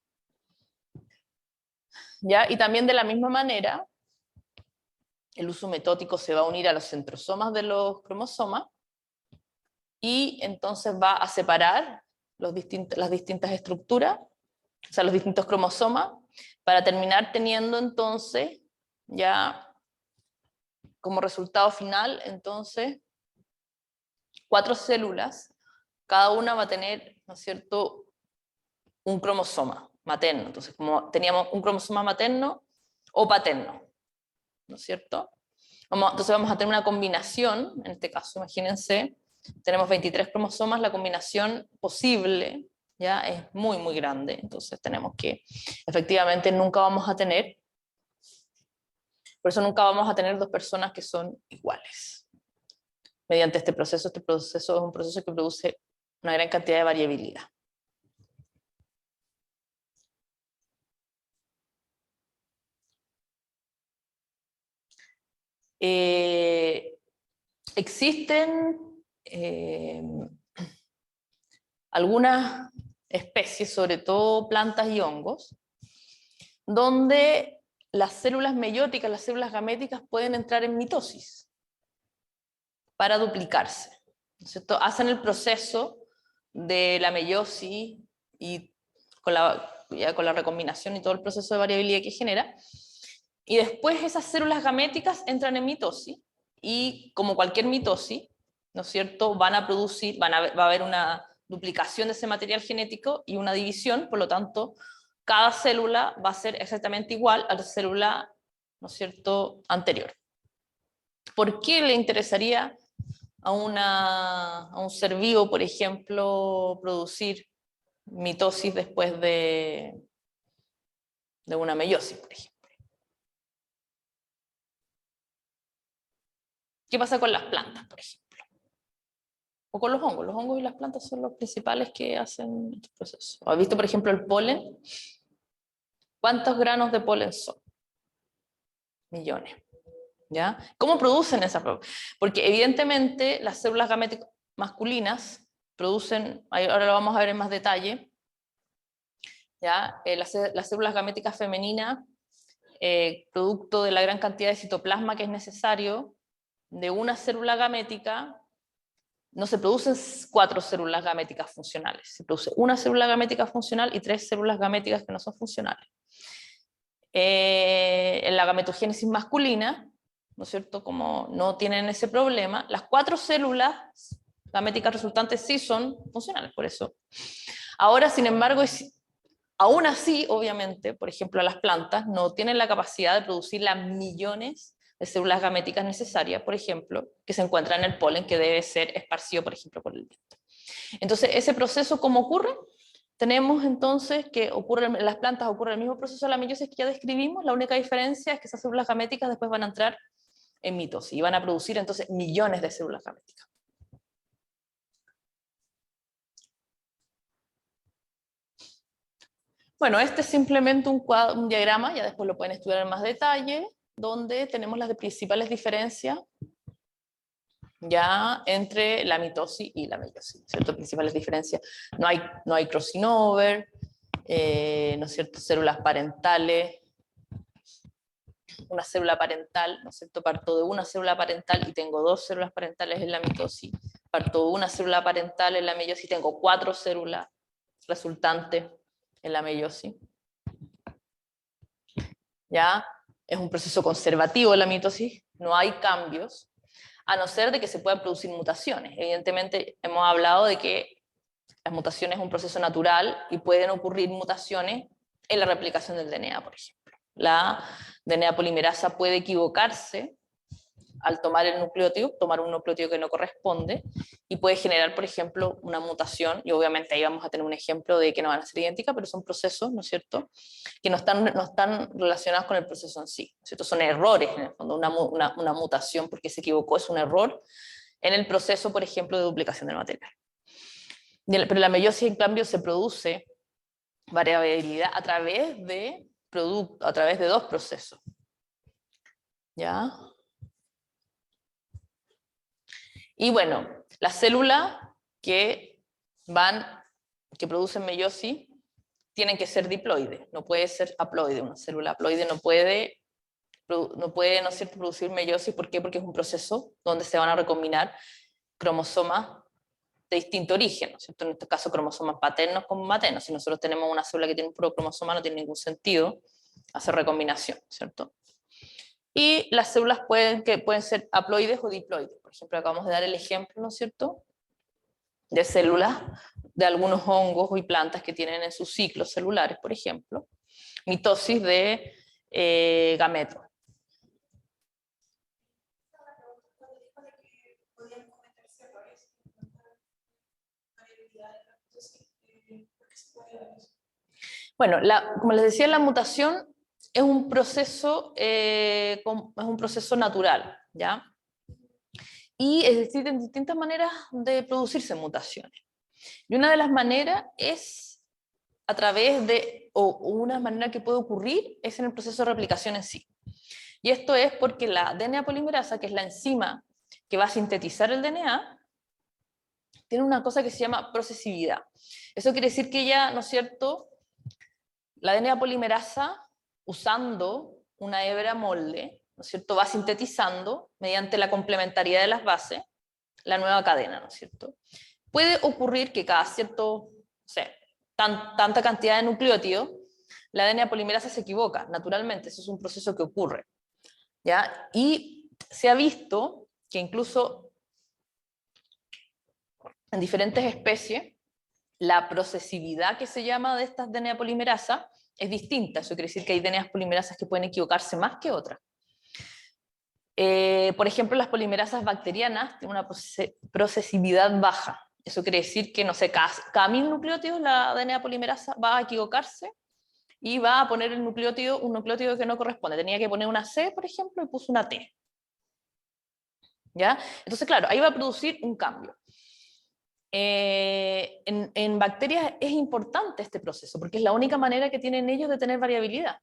¿Ya? Y también de la misma manera, el uso metótico se va a unir a los centrosomas de los cromosomas, y entonces va a separar las distintas estructuras, o sea, los distintos cromosomas, para terminar teniendo entonces, ya como resultado final, entonces, 4 células, cada una va a tener, ¿no es cierto?, un cromosoma materno. Entonces, como teníamos un cromosoma materno o paterno, ¿no es cierto? Entonces vamos a tener una combinación, en este caso, imagínense, tenemos 23 cromosomas, la combinación posible ya es muy, muy grande, entonces tenemos que, efectivamente, por eso nunca vamos a tener dos personas que son iguales. Mediante este proceso es un proceso que produce una gran cantidad de variabilidad. Existen algunas especies, sobre todo plantas y hongos, donde las células meióticas, las células gaméticas pueden entrar en mitosis para duplicarse, ¿no es cierto? Hacen el proceso de la meiosis y ya con la recombinación y todo el proceso de variabilidad que genera, y después esas células gaméticas entran en mitosis, y como cualquier mitosis, ¿no es cierto?, va a haber una duplicación de ese material genético y una división, por lo tanto, cada célula va a ser exactamente igual a la célula, ¿no es cierto?, anterior. ¿Por qué le interesaría a un ser vivo, por ejemplo, producir mitosis después de una meiosis, por ejemplo? ¿Qué pasa con las plantas, por ejemplo? O con los hongos. Los hongos y las plantas son los principales que hacen estos procesos. ¿Has visto, por ejemplo, el polen? ¿Cuántos granos de polen son? Millones. ¿Ya? ¿Cómo producen esa? Porque evidentemente las células gaméticas masculinas producen, ahora lo vamos a ver en más detalle, ¿ya? Las células gaméticas femeninas, producto de la gran cantidad de citoplasma que es necesario, de una célula gamética, no se producen 4 células gaméticas funcionales, se produce una célula gamética funcional y 3 células gaméticas que no son funcionales. En la gametogénesis masculina, ¿no es cierto? Como no tienen ese problema, las 4 células gaméticas resultantes sí son funcionales, por eso. Ahora, sin embargo, aún así, obviamente, por ejemplo, las plantas no tienen la capacidad de producir las millones de células gaméticas necesarias, por ejemplo, que se encuentran en el polen, que debe ser esparcido, por ejemplo, por el viento. Entonces, ese proceso, ¿cómo ocurre? Tenemos entonces que en las plantas ocurre el mismo proceso de la meiosis que ya describimos, la única diferencia es que esas células gaméticas después van a entrar en mitosis y van a producir entonces millones de células gaméticas. Bueno, este es simplemente un diagrama, ya después lo pueden estudiar en más detalle, donde tenemos las principales diferencias ya entre la mitosis y la meiosis, ¿cierto? Principales diferencias. No hay crossing over, ¿no es cierto? Células parentales, una célula parental, ¿no es cierto? Parto de una célula parental y tengo 2 células parentales en la mitosis, parto de una célula parental en la meiosis y tengo 4 células resultantes en la meiosis. ¿Ya? Es un proceso conservativo la mitosis, no hay cambios, a no ser de que se puedan producir mutaciones. Evidentemente hemos hablado de que las mutaciones es un proceso natural y pueden ocurrir mutaciones en la replicación del DNA, por ejemplo. La DNA polimerasa puede equivocarse al tomar el nucleótido, tomar un nucleótido que no corresponde, y puede generar, por ejemplo, una mutación, y obviamente ahí vamos a tener un ejemplo de que no van a ser idénticas, pero son procesos, ¿no es cierto?, que no están relacionados con el proceso en sí, ¿no es cierto? Son errores, en el fondo, una mutación porque se equivocó es un error en el proceso, por ejemplo, de duplicación del material. Pero la meiosis, en cambio, se produce variabilidad a través de a través de 2 procesos. ¿Ya? Y bueno, las células que producen meiosis tienen que ser diploides, no puede ser haploide. Una célula haploide no puede, ¿no es cierto?, producir meiosis. ¿Por qué? Porque es un proceso donde se van a recombinar cromosomas de distinto origen, ¿no es cierto? En este caso cromosomas paternos con maternos. Si nosotros tenemos una célula que tiene un puro cromosoma, no tiene ningún sentido hacer recombinación, ¿cierto? Y las células pueden ser haploides o diploides. Por ejemplo, acabamos de dar el ejemplo, ¿no es cierto?, de células de algunos hongos y plantas que tienen en sus ciclos celulares, por ejemplo, mitosis de gametos. Bueno, como les decía, la mutación es un proceso natural, ¿ya? Y existen distintas maneras de producirse mutaciones. Y una de las maneras es a través de, o una manera que puede ocurrir, es en el proceso de replicación en sí. Y esto es porque la DNA polimerasa, que es la enzima que va a sintetizar el DNA, tiene una cosa que se llama procesividad. Eso quiere decir que ella, ¿no es cierto?, la DNA polimerasa, usando una hebra molde, ¿no es cierto?, va sintetizando, mediante la complementariedad de las bases, la nueva cadena, ¿no es cierto? Puede ocurrir que cada cierto, tanta cantidad de nucleótidos, la DNA polimerasa se equivoca, naturalmente, eso es un proceso que ocurre, ¿ya? Y se ha visto que incluso en diferentes especies, la procesividad que se llama de estas DNA polimerasa es distinta. Eso quiere decir que hay DNA polimerasas que pueden equivocarse más que otras. Por ejemplo, las polimerasas bacterianas tienen una procesividad baja. Eso quiere decir que, no sé, cada 1000 nucleótidos la DNA polimerasa va a equivocarse y va a poner un nucleótido que no corresponde. Tenía que poner una C, por ejemplo, y puso una T. ¿Ya? Entonces, claro, ahí va a producir un cambio. En bacterias es importante este proceso, porque es la única manera que tienen ellos de tener variabilidad.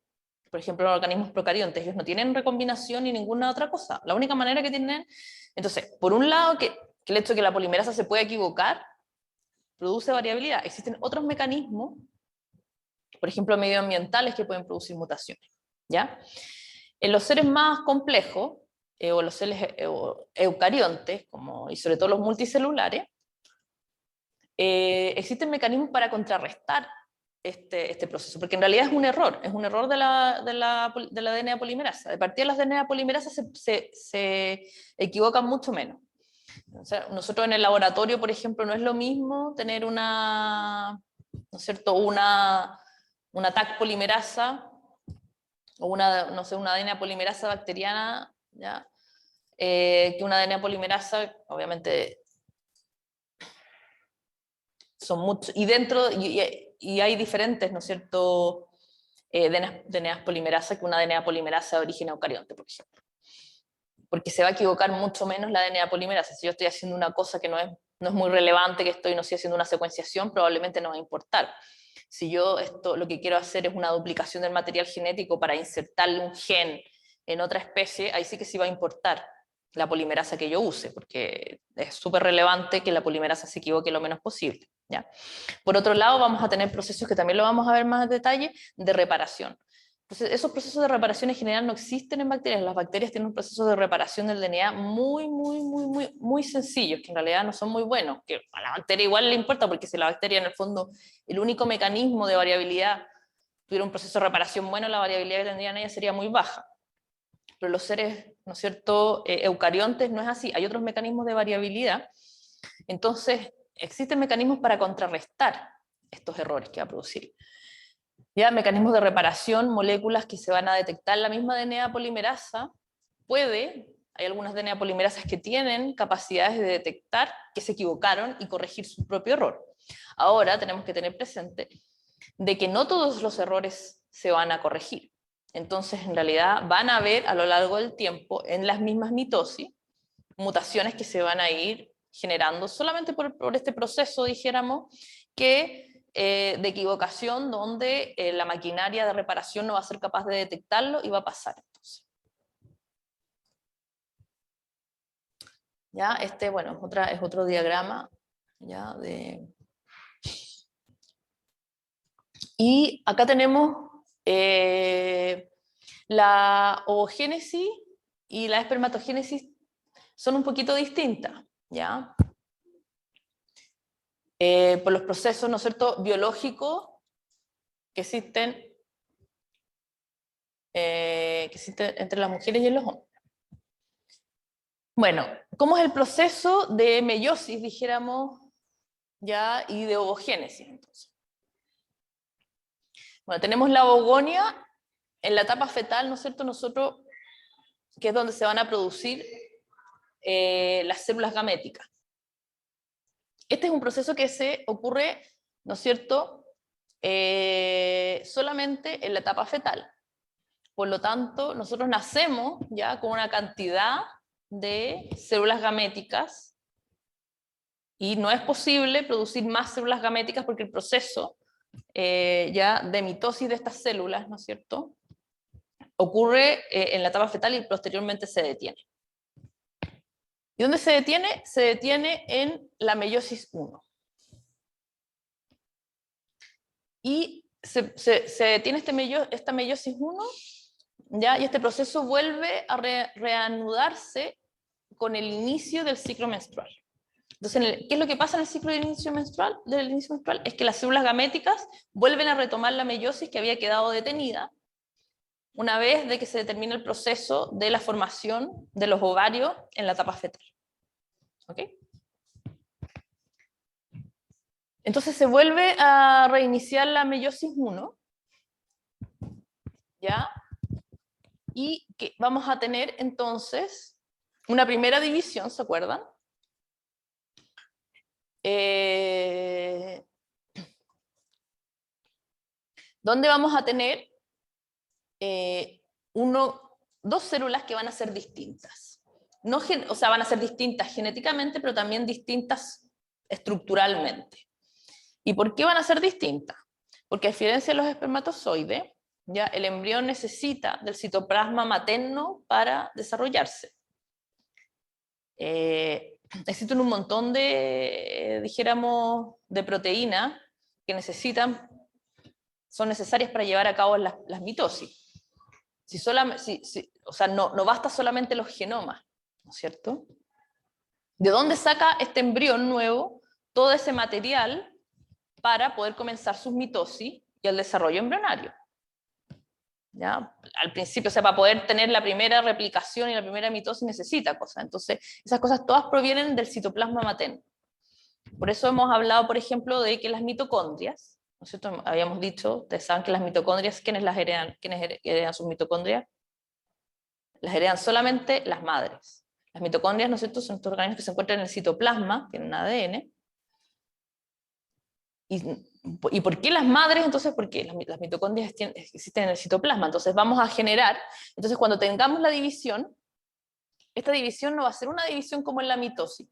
Por ejemplo, los organismos procariontes, ellos no tienen recombinación ni ninguna otra cosa. La única manera que tienen... Entonces, por un lado, que el hecho de que la polimerasa se pueda equivocar produce variabilidad. Existen otros mecanismos, por ejemplo, medioambientales, que pueden producir mutaciones. ¿Ya? En los seres más complejos, o los seres eucariontes, y sobre todo los multicelulares, existen mecanismos para contrarrestar este proceso, porque en realidad es un error de la DNA polimerasa. De partida las DNA polimerasas se equivocan mucho menos. O sea, nosotros en el laboratorio, por ejemplo, no es lo mismo tener ¿no es cierto?, una TAC polimerasa o una ADN polimerasa bacteriana, ¿ya? Que una ADN polimerasa, obviamente, son muchos, y hay diferentes, ¿no es cierto?, DNA polimerasa que una DNA polimerasa de origen eucarionte, por ejemplo. Porque se va a equivocar mucho menos la DNA polimerasa. Si yo estoy haciendo una cosa que no es muy relevante, no estoy haciendo una secuenciación, probablemente no va a importar. Si yo lo que quiero hacer es una duplicación del material genético para insertarle un gen en otra especie, ahí sí que sí va a importar la polimerasa que yo use, porque es súper relevante que la polimerasa se equivoque lo menos posible, ¿ya? Por otro lado, vamos a tener procesos que también lo vamos a ver más en detalle, de reparación. Entonces, esos procesos de reparación en general no existen en bacterias. Las bacterias tienen un proceso de reparación del DNA muy sencillos, que en realidad no son muy buenos, que a la bacteria igual le importa, porque si la bacteria en el fondo, el único mecanismo de variabilidad tuviera un proceso de reparación bueno, la variabilidad que tendría en ella sería muy baja. Pero los seres, ¿no es cierto?, eucariontes no es así, hay otros mecanismos de variabilidad. Entonces, existen mecanismos para contrarrestar estos errores que va a producir. Ya, mecanismos de reparación, moléculas que se van a detectar. La misma DNA polimerasa hay algunas DNA polimerasas que tienen capacidades de detectar que se equivocaron y corregir su propio error. Ahora tenemos que tener presente de que no todos los errores se van a corregir. Entonces, en realidad, van a haber a lo largo del tiempo, en las mismas mitosis, mutaciones que se van a ir generando solamente por este proceso, dijéramos, de equivocación, donde la maquinaria de reparación no va a ser capaz de detectarlo y va a pasar. Entonces, ¿ya? Bueno, es otro diagrama, ¿ya? Y acá tenemos la ovogénesis y la espermatogénesis son un poquito distintas, ¿ya? Por los procesos, ¿no es cierto?, biológicos que existen entre las mujeres y los hombres. Bueno, ¿cómo es el proceso de meiosis, dijéramos, ya, y de ovogénesis, entonces? Bueno, tenemos la ovogonia en la etapa fetal, ¿no es cierto?, que es donde se van a producir las células gaméticas. Este es un proceso que se ocurre, ¿no es cierto?, solamente en la etapa fetal. Por lo tanto, nosotros nacemos ya con una cantidad de células gaméticas y no es posible producir más células gaméticas porque el proceso ya de mitosis de estas células, ¿no es cierto?, ocurre en la etapa fetal y posteriormente se detiene. ¿Y dónde se detiene? Se detiene en la meiosis 1. Y se detiene esta meiosis 1, ¿ya? Y este proceso vuelve a reanudarse con el inicio del ciclo menstrual. Entonces, ¿qué es lo que pasa en el ciclo del inicio menstrual? Es que las células gaméticas vuelven a retomar la meiosis que había quedado detenida una vez de que se determina el proceso de la formación de los ovarios en la etapa fetal. ¿Ok? Entonces se vuelve a reiniciar la meiosis 1, ¿ya? y que vamos a tener entonces una primera división, ¿se acuerdan? Donde vamos a tener dos células que van a ser distintas. No, o sea, van a ser distintas genéticamente, pero también distintas estructuralmente. ¿Y por qué van a ser distintas? Porque a diferencia de los espermatozoides, ya el embrión necesita del citoplasma materno para desarrollarse. Existen un montón de, dijéramos, de proteínas que son necesarias para llevar a cabo las mitosis. O sea, no basta solamente los genomas, ¿no es cierto? ¿De dónde saca este embrión nuevo todo ese material para poder comenzar sus mitosis y el desarrollo embrionario? ¿Ya? Al principio, o sea, para poder tener la primera replicación y la primera mitosis necesita cosas. Entonces, esas cosas todas provienen del citoplasma materno. Por eso hemos hablado, por ejemplo, de que las mitocondrias, ¿no es cierto? Habíamos dicho, ustedes saben que las mitocondrias, ¿quiénes heredan sus mitocondrias? Las heredan solamente las madres. Las mitocondrias, ¿no es cierto?, son estos organismos que se encuentran en el citoplasma, tienen ADN. ¿Y por qué las madres? Entonces, porque las mitocondrias existen en el citoplasma. Entonces vamos a generar, entonces cuando tengamos la división, esta división no va a ser una división como en la mitosis,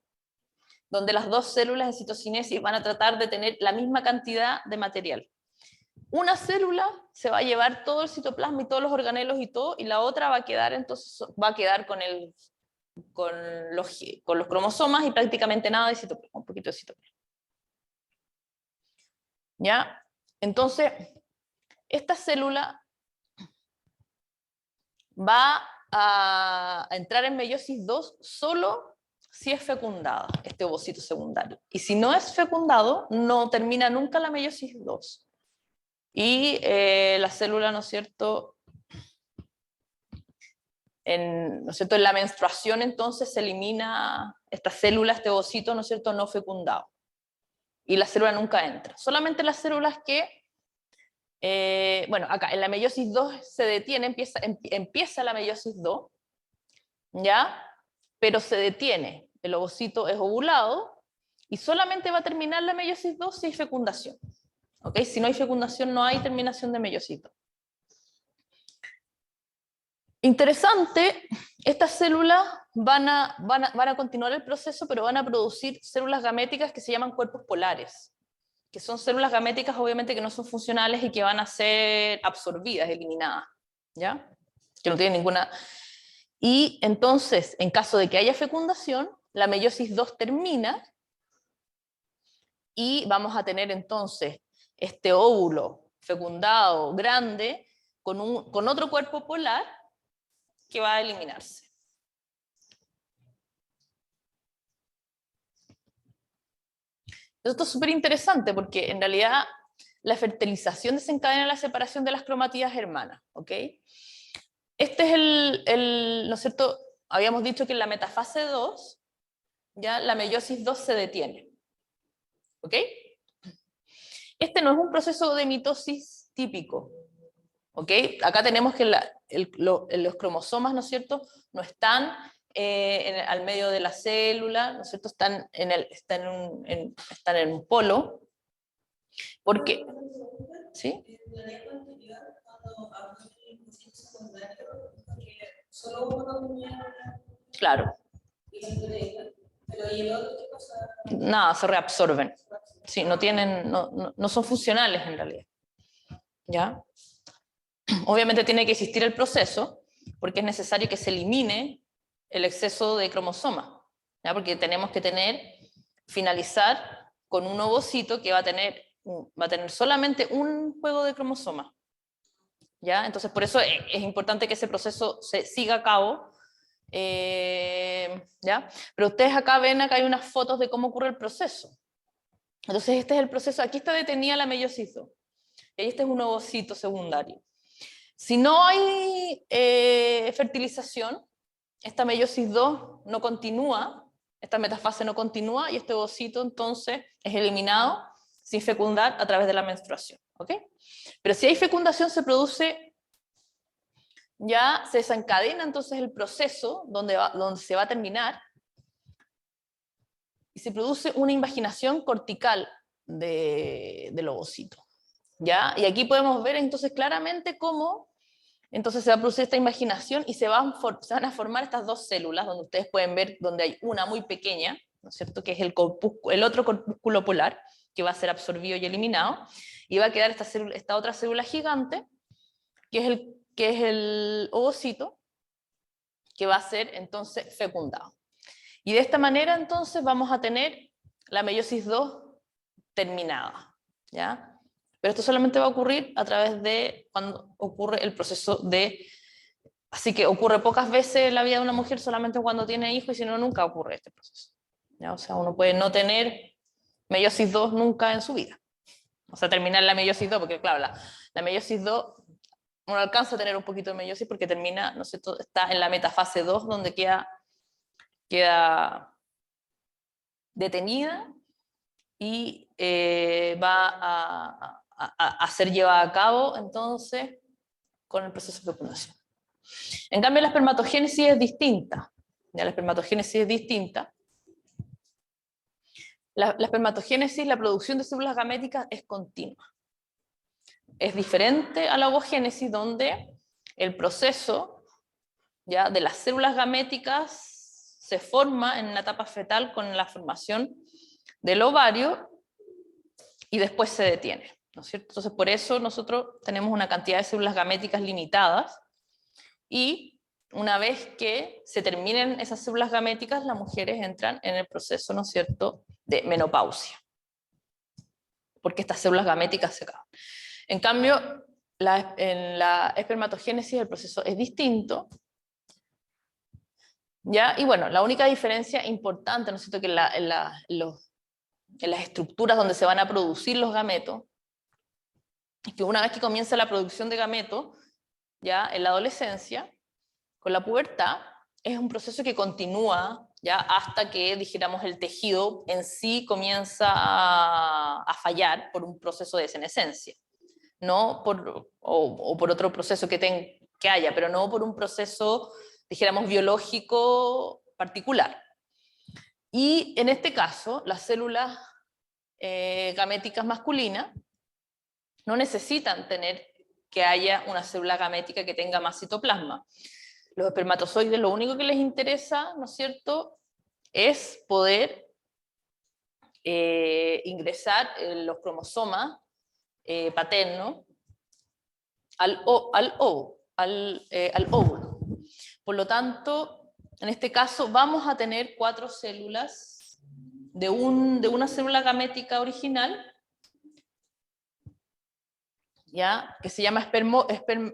donde las dos células en citocinesis van a tratar de tener la misma cantidad de material. Una célula se va a llevar todo el citoplasma y todos los organelos y todo, y la otra va a quedar, entonces, va a quedar con los cromosomas y prácticamente nada de citoplasma, un poquito de citoplasma. ¿Ya? Entonces, esta célula va a entrar en meiosis 2 solo si es fecundada, este ovocito secundario. Y si no es fecundado, no termina nunca la meiosis 2. Y la célula, ¿no es cierto?, ¿no es cierto?, en la menstruación entonces se elimina esta célula, este ovocito, ¿no es cierto?, no fecundado. Y la célula nunca entra. Solamente las células que, bueno, acá en la meiosis 2 se detiene, empieza la meiosis 2, ¿ya? Pero se detiene, el ovocito es ovulado, y solamente va a terminar la meiosis 2 si hay fecundación. ¿Ok? Si no hay fecundación, no hay terminación de meiosis 2. Interesante, estas células van a continuar el proceso, pero van a producir células gaméticas que se llaman cuerpos polares, que son células gaméticas obviamente que no son funcionales y que van a ser absorbidas, eliminadas, ¿ya? Que no tienen ninguna... Y entonces, en caso de que haya fecundación, la meiosis 2 termina y vamos a tener entonces este óvulo fecundado grande con otro cuerpo polar que va a eliminarse. Esto es súper interesante porque en realidad la fertilización desencadena la separación de las cromatías hermanas, ¿ok? Este es ¿no es cierto? Habíamos dicho que en la metafase 2, ya la meiosis 2 se detiene, ¿ok? Este no es un proceso de mitosis típico, ¿ok? Acá tenemos que los cromosomas, ¿no es cierto?, no están al medio de la célula, ¿no es cierto?, están en un polo. ¿Por qué? ¿Sí? Claro. Nada, se reabsorben. Sí, no son funcionales en realidad. ¿Ya? Obviamente tiene que existir el proceso, porque es necesario que se elimine el exceso de cromosomas, ¿ya? Porque tenemos que finalizar con un ovocito que va a tener solamente un juego de cromosomas, ¿ya? Entonces por eso es importante que ese proceso se siga a cabo, ¿ya? Pero ustedes acá ven, acá hay unas fotos de cómo ocurre el proceso. Entonces este es el proceso, aquí está detenida la meiosis 2, y este es un ovocito secundario. Si no hay fertilización, esta meiosis 2 no continúa, esta metafase no continúa, y este ovocito entonces es eliminado sin fecundar a través de la menstruación, ¿ok? Pero si hay fecundación se produce ya se desencadena entonces el proceso donde se va a terminar, y se produce una invaginación cortical del ovocito, ¿ya? Y aquí podemos ver entonces claramente cómo entonces se va a producir esta invaginación y se van a formar estas dos células, donde ustedes pueden ver donde hay una muy pequeña, ¿no es cierto?, que es el otro corpúsculo polar, que va a ser absorbido y eliminado, y va a quedar esta otra célula gigante, que es el ovocito, que va a ser entonces fecundado. Y de esta manera entonces vamos a tener la meiosis 2 terminada, ¿ya? Pero esto solamente va a ocurrir a través de cuando ocurre el proceso de... Así que ocurre pocas veces en la vida de una mujer, solamente cuando tiene hijos, y si no, nunca ocurre este proceso, ¿ya? O sea, uno puede no tener meiosis 2 nunca en su vida. O sea, terminar la meiosis 2, porque claro, la meiosis 2, uno alcanza a tener un poquito de meiosis porque termina, no sé, está en la metafase 2, donde queda detenida y va a ser llevada a cabo entonces con el proceso de fecundación. En cambio, la espermatogénesis es distinta. ¿Ya? La espermatogénesis es distinta. La espermatogénesis, la producción de células gaméticas, es continua. Es diferente a la ovogénesis, donde el proceso, ¿ya?, de las células gaméticas se forma en la etapa fetal con la formación del ovario y después se detiene, ¿no es cierto? Entonces, por eso nosotros tenemos una cantidad de células gaméticas limitadas, y una vez que se terminen esas células gaméticas, las mujeres entran en el proceso, ¿no es cierto?, de menopausia, porque estas células gaméticas se acaban. En cambio, en la espermatogénesis el proceso es distinto, ¿ya? Y bueno, la única diferencia importante, ¿no es cierto?, que en las estructuras donde se van a producir los gametos, es que una vez que comienza la producción de gametos, ya en la adolescencia, con la pubertad, es un proceso que continúa ya hasta que, dijéramos, el tejido en sí comienza a fallar por un proceso de senescencia, no o por otro proceso que haya, pero no por un proceso, dijéramos, biológico particular. Y en este caso, las células gaméticas masculinas no necesitan tener que haya una célula gamética que tenga más citoplasma. Los espermatozoides lo único que les interesa, ¿no es cierto?, es poder ingresar los cromosomas paternos al óvulo. Por lo tanto, en este caso vamos a tener 4 células de una célula gamética original, ¿ya?, que se llama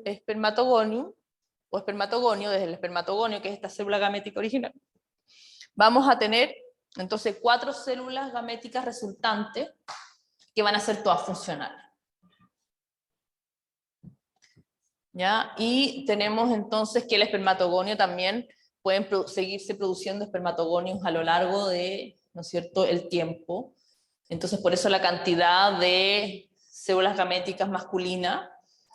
espermatogonium, o espermatogonio, desde el espermatogonio, que es esta célula gamética original. Vamos a tener entonces 4 células gaméticas resultantes que van a ser todas funcionales, ¿ya? Y tenemos entonces que el espermatogonio también pueden seguirse produciendo espermatogonios a lo largo de, ¿no es cierto?, el tiempo. Entonces, por eso la cantidad de células gaméticas masculinas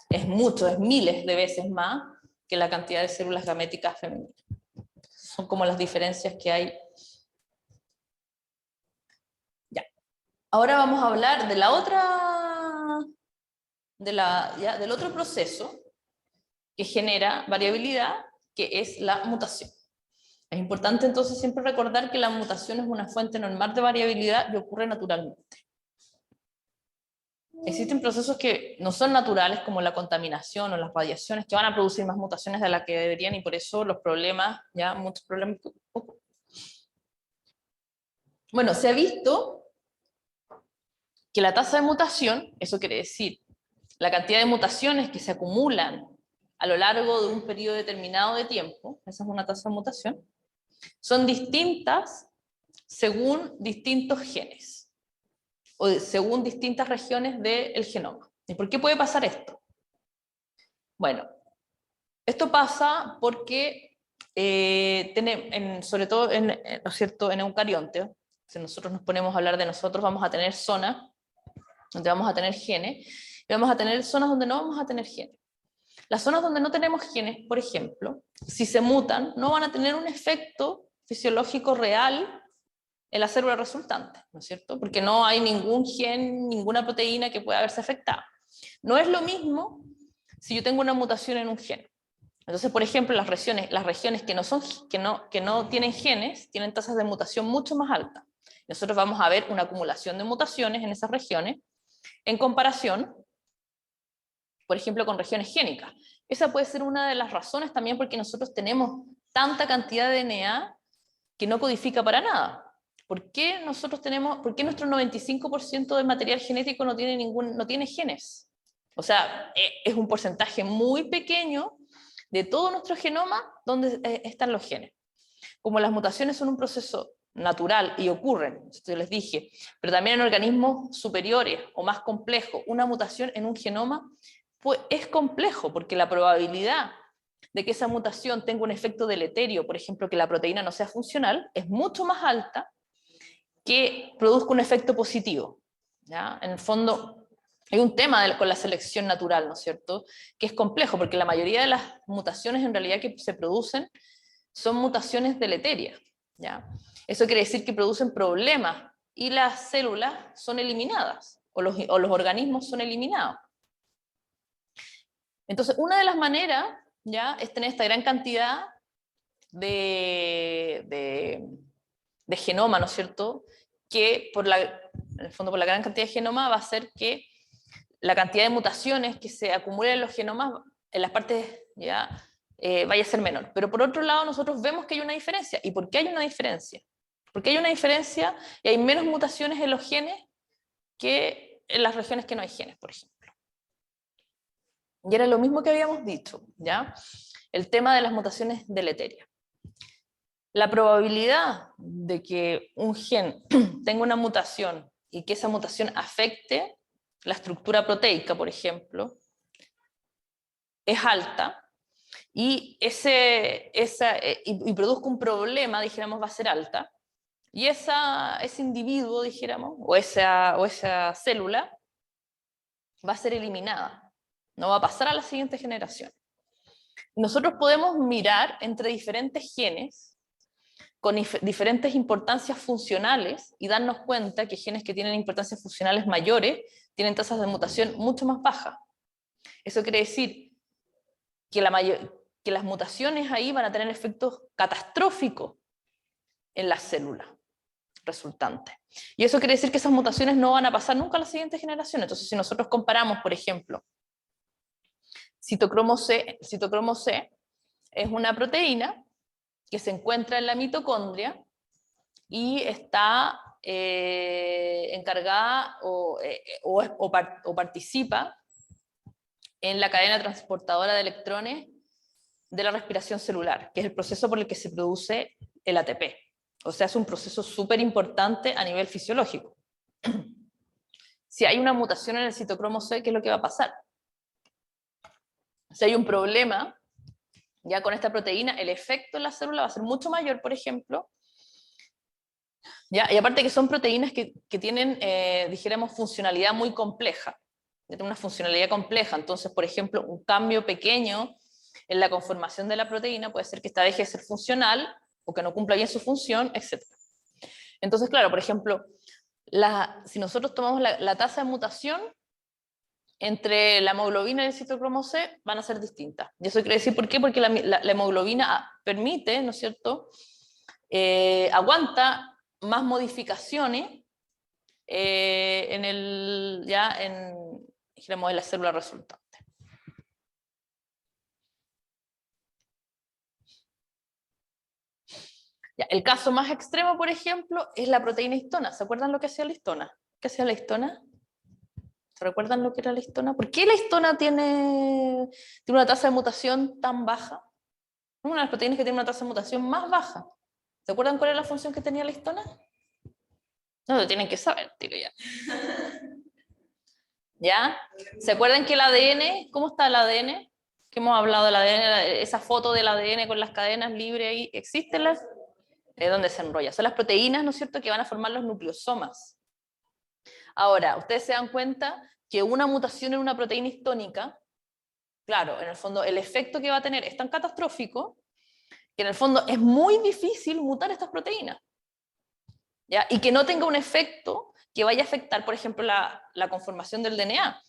es miles de veces más que la cantidad de células gaméticas femeninas. Son como las diferencias que hay. Ya. Ahora vamos a hablar de del otro proceso que genera variabilidad, que es la mutación. Es importante entonces siempre recordar que la mutación es una fuente normal de variabilidad y ocurre naturalmente. Existen procesos que no son naturales, como la contaminación o las radiaciones, que van a producir más mutaciones de las que deberían, y por eso los problemas, ya muchos problemas. Bueno, se ha visto que la tasa de mutación, eso quiere decir la cantidad de mutaciones que se acumulan a lo largo de un periodo determinado de tiempo, esa es una tasa de mutación, son distintas según distintos genes, o según distintas regiones del genoma. ¿Y por qué puede pasar esto? Bueno, esto pasa porque, sobre todo ¿no es cierto?, en eucarionte, si nosotros nos ponemos a hablar de nosotros, vamos a tener zonas donde vamos a tener genes, y vamos a tener zonas donde no vamos a tener genes. Las zonas donde no tenemos genes, por ejemplo, si se mutan, no van a tener un efecto fisiológico real en la célula resultante, ¿no es cierto? Porque no hay ningún gen, ninguna proteína que pueda verse afectada. No es lo mismo si yo tengo una mutación en un gen. Entonces, por ejemplo, las regiones que no tienen genes tienen tasas de mutación mucho más altas. Nosotros vamos a ver una acumulación de mutaciones en esas regiones en comparación, por ejemplo, con regiones génicas. Esa puede ser una de las razones también porque nosotros tenemos tanta cantidad de DNA que no codifica para nada. ¿Por qué nuestro 95% del material genético no tiene genes? O sea, es un porcentaje muy pequeño de todo nuestro genoma donde están los genes. Como las mutaciones son un proceso natural y ocurren, esto les dije, pero también en organismos superiores o más complejos, una mutación en un genoma pues, es complejo, porque la probabilidad de que esa mutación tenga un efecto deleterio, por ejemplo, que la proteína no sea funcional, es mucho más alta que produzca un efecto positivo. ¿Ya? En el fondo, hay un tema con la selección natural, ¿no es cierto?, que es complejo, porque la mayoría de las mutaciones en realidad que se producen son mutaciones deleterias. ¿Ya? Eso quiere decir que producen problemas y las células son eliminadas, o los organismos son eliminados. Entonces, una de las maneras, ¿ya?, es tener esta gran cantidad de genoma, ¿no es cierto?, que en el fondo por la gran cantidad de genoma va a hacer que la cantidad de mutaciones que se acumulen en los genomas, en las partes, ya, vaya a ser menor. Pero por otro lado, nosotros vemos que hay una diferencia. ¿Y por qué hay una diferencia? Porque hay una diferencia y hay menos mutaciones en los genes que en las regiones que no hay genes, por ejemplo. Y era lo mismo que habíamos dicho, ¿ya? El tema de las mutaciones deleterias. La probabilidad de que un gen tenga una mutación y que esa mutación afecte la estructura proteica, por ejemplo, es alta, y produzca un problema, dijéramos, va a ser alta, y ese individuo, dijéramos, o esa célula, va a ser eliminada, no va a pasar a la siguiente generación. Nosotros podemos mirar entre diferentes genes con diferentes importancias funcionales y darnos cuenta que genes que tienen importancias funcionales mayores tienen tasas de mutación mucho más bajas. Eso quiere decir que las mutaciones ahí van a tener efectos catastróficos en las células resultantes. Y eso quiere decir que esas mutaciones no van a pasar nunca a la siguiente generación. Entonces, si nosotros comparamos, por ejemplo, citocromo C es una proteína que se encuentra en la mitocondria y está encargada o participa en la cadena transportadora de electrones de la respiración celular, que es el proceso por el que se produce el ATP. O sea, es un proceso súper importante a nivel fisiológico. Si hay una mutación en el citocromo C, ¿qué es lo que va a pasar? Si hay un problema ya con esta proteína, el efecto en la célula va a ser mucho mayor, por ejemplo. ¿Ya? Y aparte que son proteínas que tienen, dijéramos, funcionalidad muy compleja. Tienen una funcionalidad compleja. Entonces, por ejemplo, un cambio pequeño en la conformación de la proteína puede ser que esta deje de ser funcional o que no cumpla bien su función, etc. Entonces, claro, por ejemplo, si nosotros tomamos la tasa de mutación entre la hemoglobina y el citocromo C van a ser distintas. Y eso quiere decir, ¿por qué? Porque la hemoglobina permite, ¿no es cierto?, aguanta más modificaciones digamos, en la célula resultante. Ya, el caso más extremo, por ejemplo, es la proteína histona. ¿Se acuerdan lo que hacía la histona? ¿Qué hacía la histona? ¿Se recuerdan lo que era la histona? ¿Por qué la histona tiene una tasa de mutación tan baja? Es una de las proteínas que tiene una tasa de mutación más baja. ¿Se acuerdan cuál era la función que tenía la histona? No, lo tienen que saber, tiro ya. ¿Ya? ¿Se acuerdan que el ADN, cómo está el ADN? Que hemos hablado del ADN, esa foto del ADN con las cadenas libres ahí, ¿existen las? Es donde se enrolla. Son las proteínas, ¿no es cierto?, que van a formar los nucleosomas. Ahora, ustedes se dan cuenta que una mutación en una proteína histónica claro, en el fondo el efecto que va a tener es tan catastrófico que en el fondo es muy difícil mutar estas proteínas, ¿ya? Y que no tenga un efecto que vaya a afectar, por ejemplo, la conformación del DNA.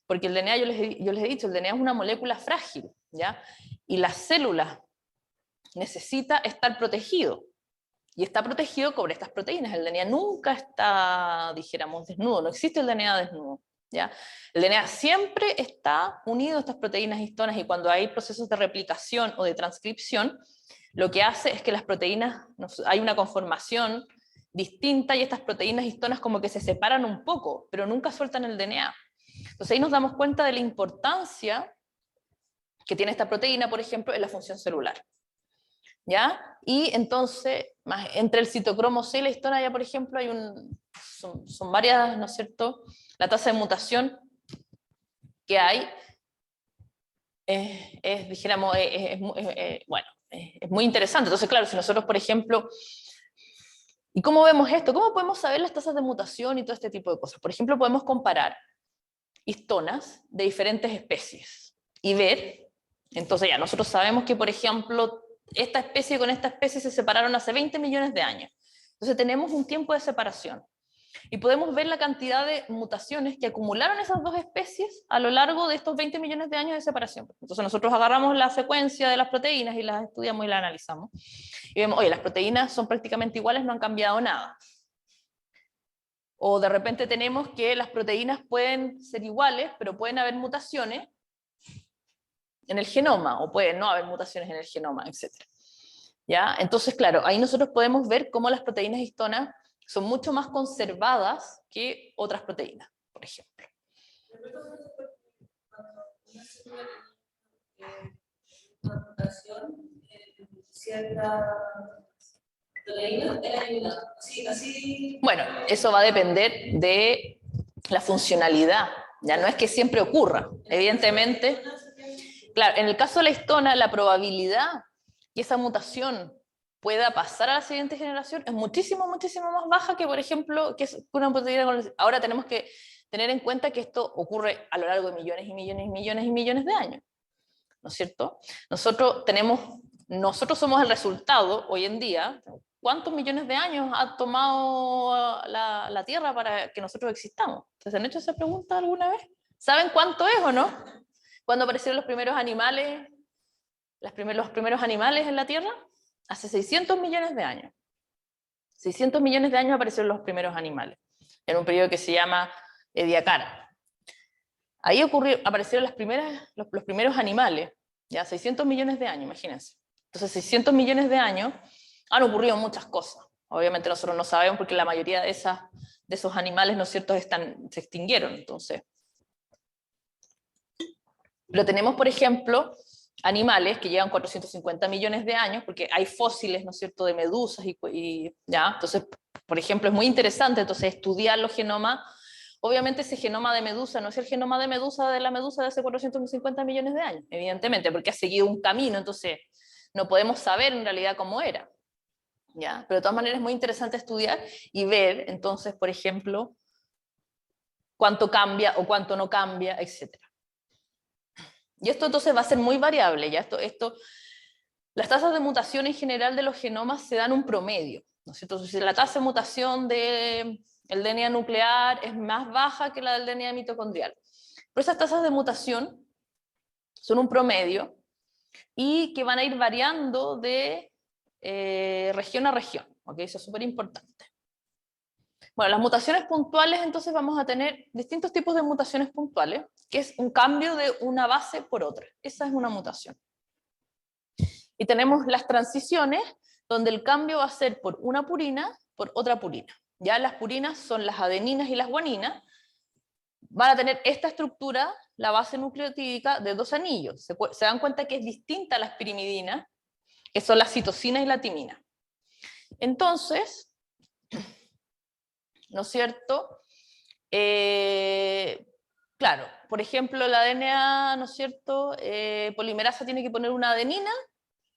Porque el DNA, yo les he dicho, el DNA es una molécula frágil, ¿ya? Y las células necesita estar protegido. Y está protegido por estas proteínas. El DNA nunca está, dijéramos, desnudo. No existe el DNA desnudo, ¿ya? El DNA siempre está unido a estas proteínas histonas, y cuando hay procesos de replicación o de transcripción, lo que hace es que las proteínas, hay una conformación distinta y estas proteínas histonas como que se separan un poco, pero nunca sueltan el DNA. Entonces ahí nos damos cuenta de la importancia que tiene esta proteína, por ejemplo, en la función celular, ¿ya? Y entonces, entre el citocromo C y la histona ya, por ejemplo, son varias, ¿no es cierto? La tasa de mutación que hay dijéramos, bueno, es muy interesante. Entonces, claro, si nosotros, por ejemplo, ¿y cómo vemos esto? ¿Cómo podemos saber las tasas de mutación y todo este tipo de cosas? Por ejemplo, podemos comparar histonas de diferentes especies y ver, entonces ya, nosotros sabemos que, por ejemplo, esta especie con esta especie se separaron hace 20 millones de años. Entonces tenemos un tiempo de separación. Y podemos ver la cantidad de mutaciones que acumularon esas dos especies a lo largo de estos 20 millones de años de separación. Entonces nosotros agarramos la secuencia de las proteínas y las estudiamos y las analizamos. Y vemos, oye, las proteínas son prácticamente iguales, no han cambiado nada. O de repente tenemos que las proteínas pueden ser iguales, pero pueden haber mutaciones en el genoma, o pueden no haber mutaciones en el genoma, etc. ¿Ya? Entonces, claro, ahí nosotros podemos ver cómo las proteínas histonas son mucho más conservadas que otras proteínas, por ejemplo. Una mutación en cierta proteína era ayuda. Así. Bueno, eso va a depender de la funcionalidad. Ya no es que siempre ocurra, evidentemente. Claro, en el caso de la histona, la probabilidad que esa mutación pueda pasar a la siguiente generación es muchísimo, muchísimo más baja que, por ejemplo, que una proteína con... Ahora tenemos que tener en cuenta que esto ocurre a lo largo de millones y millones y millones y millones de años, ¿no es cierto? Nosotros somos el resultado hoy en día. ¿Cuántos millones de años ha tomado la Tierra para que nosotros existamos? ¿Se han hecho esa pregunta alguna vez? ¿Saben cuánto es o no? ¿Cuándo aparecieron los primeros animales, los primeros animales en la Tierra? Hace 600 millones de años. 600 millones de años aparecieron los primeros animales, en un periodo que se llama Ediacara. Ahí aparecieron los primeros animales, ya 600 millones de años, imagínense. Entonces, 600 millones de años han ocurrido muchas cosas. Obviamente nosotros no sabemos porque la mayoría de esos animales, ¿no es cierto?, se extinguieron. Entonces, pero tenemos, por ejemplo, animales que llevan 450 millones de años, porque hay fósiles, ¿no es cierto?, de medusas ya. Entonces, por ejemplo, es muy interesante entonces estudiar los genomas. Obviamente ese genoma de medusa no es el genoma de la medusa de hace 450 millones de años, evidentemente, porque ha seguido un camino, entonces no podemos saber en realidad cómo era, ¿ya? Pero de todas maneras es muy interesante estudiar y ver, entonces, por ejemplo, cuánto cambia o cuánto no cambia, etc. Y esto entonces va a ser muy variable, ¿ya? Las tasas de mutación en general de los genomas se dan un promedio, ¿no es cierto? Entonces, la tasa de mutación del DNA nuclear es más baja que la del DNA mitocondrial. Pero esas tasas de mutación son un promedio y que van a ir variando de región a región, ¿ok? Eso es súper importante. Bueno, las mutaciones puntuales, entonces vamos a tener distintos tipos de mutaciones puntuales, que es un cambio de una base por otra. Esa es una mutación. Y tenemos las transiciones, donde el cambio va a ser por una purina por otra purina. Ya las purinas son las adeninas y las guaninas. Van a tener esta estructura, la base nucleotídica, de dos anillos. Se dan cuenta que es distinta a las pirimidinas, que son las citosinas y la timina. Entonces, ¿no es cierto? Claro, por ejemplo, la DNA, ¿no es cierto? Polimerasa tiene que poner una adenina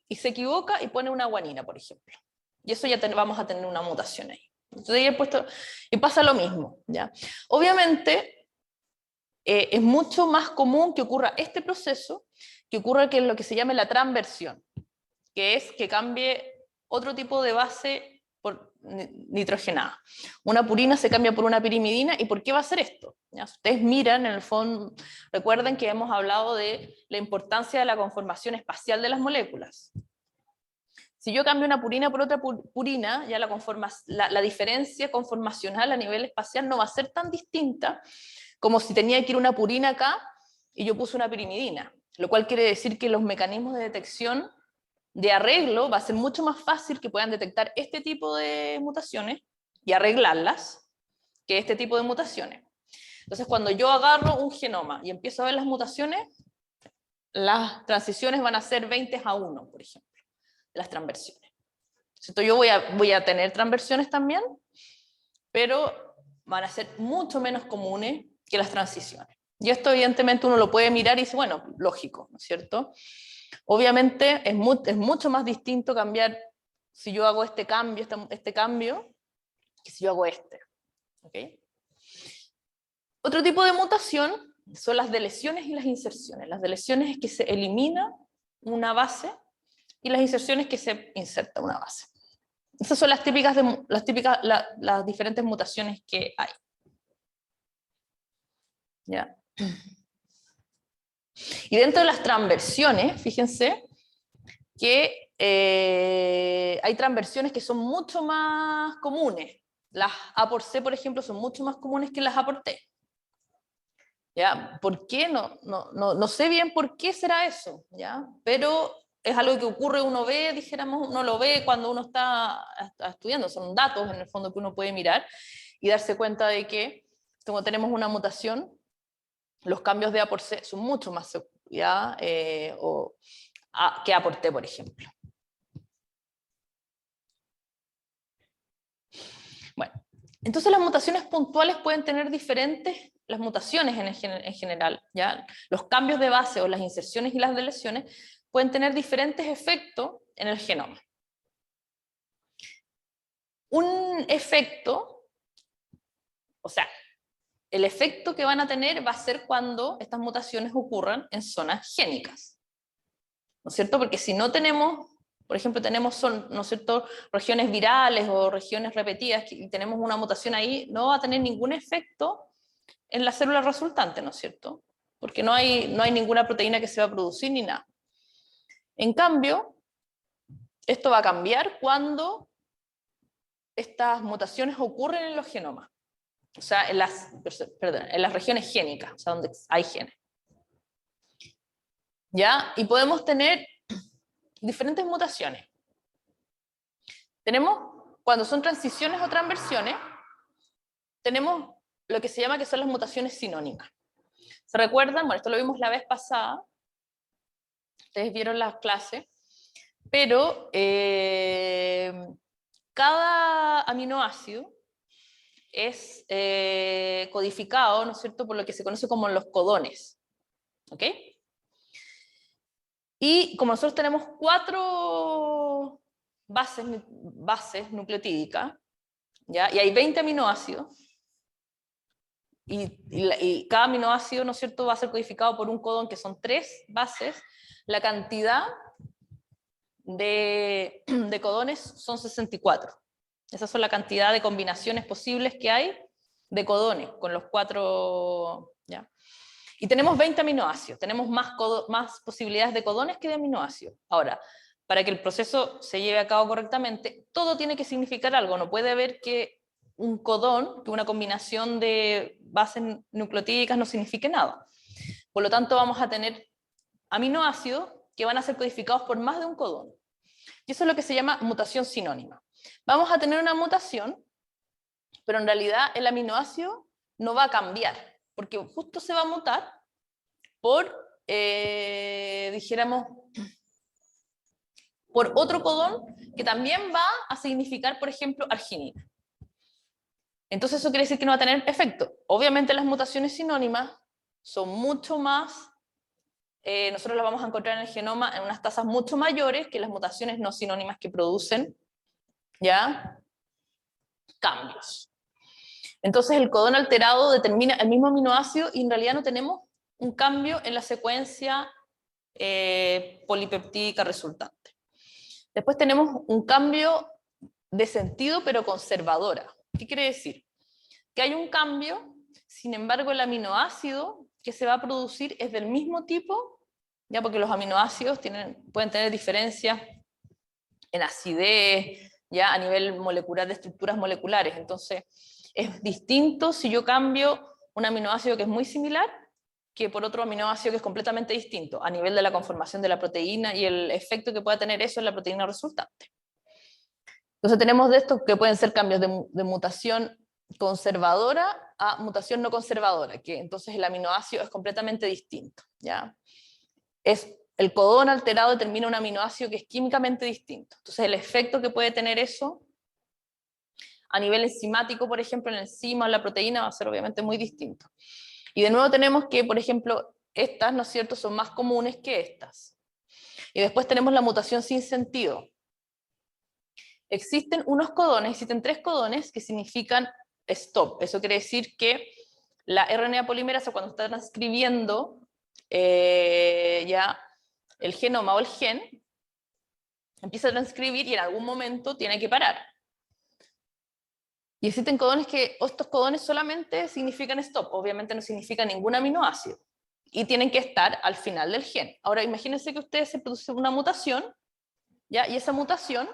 y se equivoca y pone una guanina, por ejemplo. Y eso ya vamos a tener una mutación ahí. Entonces ahí he puesto, y pasa lo mismo, ¿ya? Obviamente, es mucho más común que ocurra este proceso, que ocurra que lo que se llama la transversión, que es que cambie otro tipo de base por nitrogenada. Una purina se cambia por una pirimidina, ¿y por qué va a hacer esto? ¿Ya? Si ustedes miran, en el fondo, recuerden que hemos hablado de la importancia de la conformación espacial de las moléculas. Si yo cambio una purina por otra purina, ya la diferencia conformacional a nivel espacial no va a ser tan distinta como si tenía que ir una purina acá y yo puse una pirimidina, lo cual quiere decir que los mecanismos de detección de arreglo va a ser mucho más fácil que puedan detectar este tipo de mutaciones y arreglarlas que este tipo de mutaciones. Entonces, cuando yo agarro un genoma y empiezo a ver las mutaciones, las transiciones van a ser 20:1, por ejemplo, las transversiones. Entonces, yo voy a tener transversiones también, pero van a ser mucho menos comunes que las transiciones. Y esto evidentemente uno lo puede mirar y dice, bueno, lógico, ¿no es cierto? Obviamente es mucho más distinto cambiar si yo hago este cambio, que si yo hago este. ¿Okay? Otro tipo de mutación son las deleciones y las inserciones. Las deleciones es que se elimina una base y las inserciones es que se inserta una base. Esas son las diferentes mutaciones que hay. ¿Ya? Y dentro de las transversiones, fíjense que hay transversiones que son mucho más comunes. Las A por C, por ejemplo, son mucho más comunes que las A por T. ¿Ya? ¿Por qué? No sé bien por qué será eso, ¿ya? Pero es algo que ocurre, uno ve, dijéramos, uno lo ve cuando uno está estudiando, son datos en el fondo que uno puede mirar y darse cuenta de que como tenemos una mutación, los cambios de A por C son mucho más seguros, ¿ya? Que A por T, por ejemplo. Bueno, entonces las mutaciones puntuales pueden tener diferentes, las mutaciones en general, ¿ya? Los cambios de base o las inserciones y las deleciones pueden tener diferentes efectos en el genoma. Un efecto, o sea, el efecto que van a tener va a ser cuando estas mutaciones ocurran en zonas génicas, ¿no es cierto? Porque si no tenemos, por ejemplo, tenemos, ¿no es cierto?, regiones virales o regiones repetidas y tenemos una mutación ahí, no va a tener ningún efecto en la célula resultante, ¿no es cierto? Porque no hay ninguna proteína que se va a producir ni nada. En cambio, esto va a cambiar cuando estas mutaciones ocurren en los genomas, o sea, en las regiones génicas, o sea, donde hay genes. ¿Ya? Y podemos tener diferentes mutaciones. Tenemos, cuando son transiciones o transversiones, tenemos lo que se llama que son las mutaciones sinónimas. ¿Se recuerdan? Bueno, esto lo vimos la vez pasada, ustedes vieron las clases, pero cada aminoácido es codificado, ¿no es cierto?, por lo que se conoce como los codones. ¿Ok? Y como nosotros tenemos 4 bases nucleotídicas, ¿ya? Y hay 20 aminoácidos, y cada aminoácido, ¿no es cierto?, va a ser codificado por un codón que son 3 bases, la cantidad de codones son 64. Esas son la cantidad de combinaciones posibles que hay de codones con los 4, ¿ya? Y tenemos 20 aminoácidos, tenemos más posibilidades de codones que de aminoácidos. Ahora, para que el proceso se lleve a cabo correctamente, todo tiene que significar algo, no puede haber que un codón, que una combinación de bases nucleotídicas no signifique nada. Por lo tanto, vamos a tener aminoácidos que van a ser codificados por más de un codón. Y eso es lo que se llama mutación sinónima. Vamos a tener una mutación, pero en realidad el aminoácido no va a cambiar, porque justo se va a mutar por, dijéramos, por otro codón que también va a significar, por ejemplo, arginina. Entonces eso quiere decir que no va a tener efecto. Obviamente las mutaciones sinónimas son mucho más, nosotros las vamos a encontrar en el genoma en unas tasas mucho mayores que las mutaciones no sinónimas que producen, ¿ya?, cambios. Entonces el codón alterado determina el mismo aminoácido y en realidad no tenemos un cambio en la secuencia polipeptídica resultante. Después tenemos un cambio de sentido pero conservadora. ¿Qué quiere decir? Que hay un cambio, sin embargo el aminoácido que se va a producir es del mismo tipo, ya porque los aminoácidos pueden tener diferencias en acidez, ya a nivel molecular de estructuras moleculares. Entonces es distinto si yo cambio un aminoácido que es muy similar que por otro aminoácido que es completamente distinto a nivel de la conformación de la proteína y el efecto que pueda tener eso en la proteína resultante. Entonces tenemos de estos que pueden ser cambios de mutación conservadora a mutación no conservadora, que entonces el aminoácido es completamente distinto, ¿ya? El codón alterado determina un aminoácido que es químicamente distinto. Entonces el efecto que puede tener eso a nivel enzimático, por ejemplo, en la enzima o la proteína va a ser obviamente muy distinto. Y de nuevo tenemos que, por ejemplo, estas, ¿no es cierto?, son más comunes que estas. Y después tenemos la mutación sin sentido. Existen tres codones que significan stop. Eso quiere decir que la RNA polimerasa cuando está transcribiendo ya el genoma o el gen, empieza a transcribir y en algún momento tiene que parar. Y existen codones que, estos codones solamente significan stop, obviamente no significan ningún aminoácido, y tienen que estar al final del gen. Ahora imagínense que ustedes se produce una mutación, ¿ya? Y esa mutación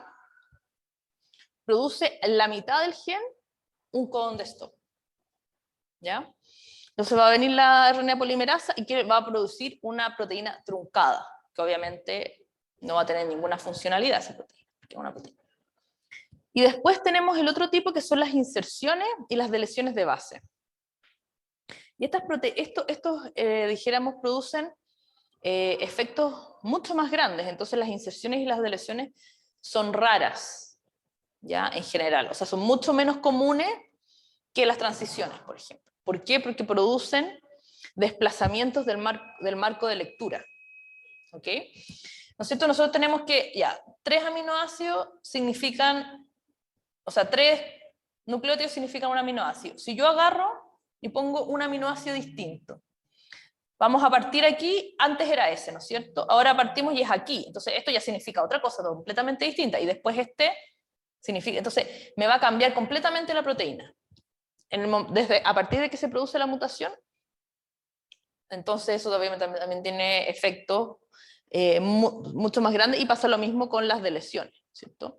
produce en la mitad del gen un codón de stop, ¿ya? Entonces va a venir la RNA polimerasa y va a producir una proteína truncada, que obviamente no va a tener ninguna funcionalidad esa proteína, porque es una proteína. Y después tenemos el otro tipo que son las inserciones y las deleciones de base. Y estos dijéramos, producen efectos mucho más grandes, entonces las inserciones y las deleciones son raras, ¿ya? En general, o sea, son mucho menos comunes que las transiciones, por ejemplo. ¿Por qué? Porque producen desplazamientos del marco de lectura, ¿ok? ¿No es cierto? Nosotros tenemos que, ya, 3 aminoácidos significan, o sea, 3 nucleótidos significan un aminoácido. Si yo agarro y pongo un aminoácido distinto, vamos a partir aquí, antes era ese, ¿no es cierto? Ahora partimos y es aquí, entonces esto ya significa otra cosa completamente distinta, y después este significa, entonces me va a cambiar completamente la proteína. A partir de que se produce la mutación, entonces eso obviamente también tiene efectos mucho más grandes, y pasa lo mismo con las deleciones, ¿cierto?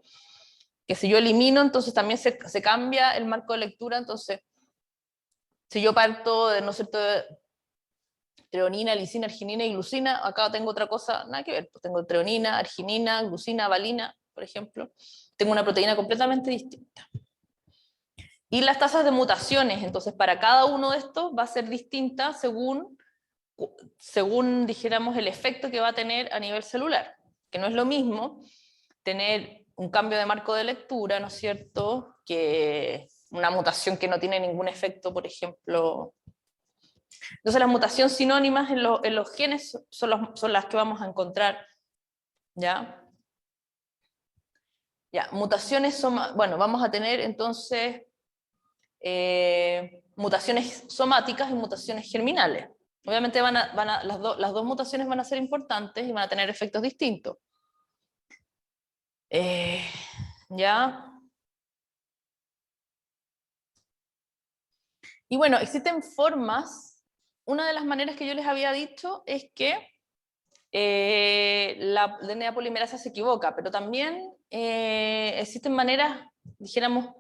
Que si yo elimino, entonces también se cambia el marco de lectura. Entonces si yo parto de, ¿no es cierto?, treonina, lisina, arginina y glucina, acá tengo otra cosa, nada que ver, pues tengo treonina, arginina, glucina, valina, por ejemplo, tengo una proteína completamente distinta. Y las tasas de mutaciones, entonces para cada uno de estos va a ser distinta según dijéramos el efecto que va a tener a nivel celular, que no es lo mismo tener un cambio de marco de lectura, ¿no es cierto?, que una mutación que no tiene ningún efecto, por ejemplo. Entonces las mutaciones sinónimas en los genes son las que vamos a encontrar, ¿ya? Ya, mutaciones bueno, vamos a tener entonces mutaciones somáticas y mutaciones germinales. Obviamente las dos mutaciones van a ser importantes y van a tener efectos distintos. ¿Ya? Y bueno, existen formas. Una de las maneras que yo les había dicho es que la DNA polimerasa se equivoca, pero también existen maneras, dijéramos,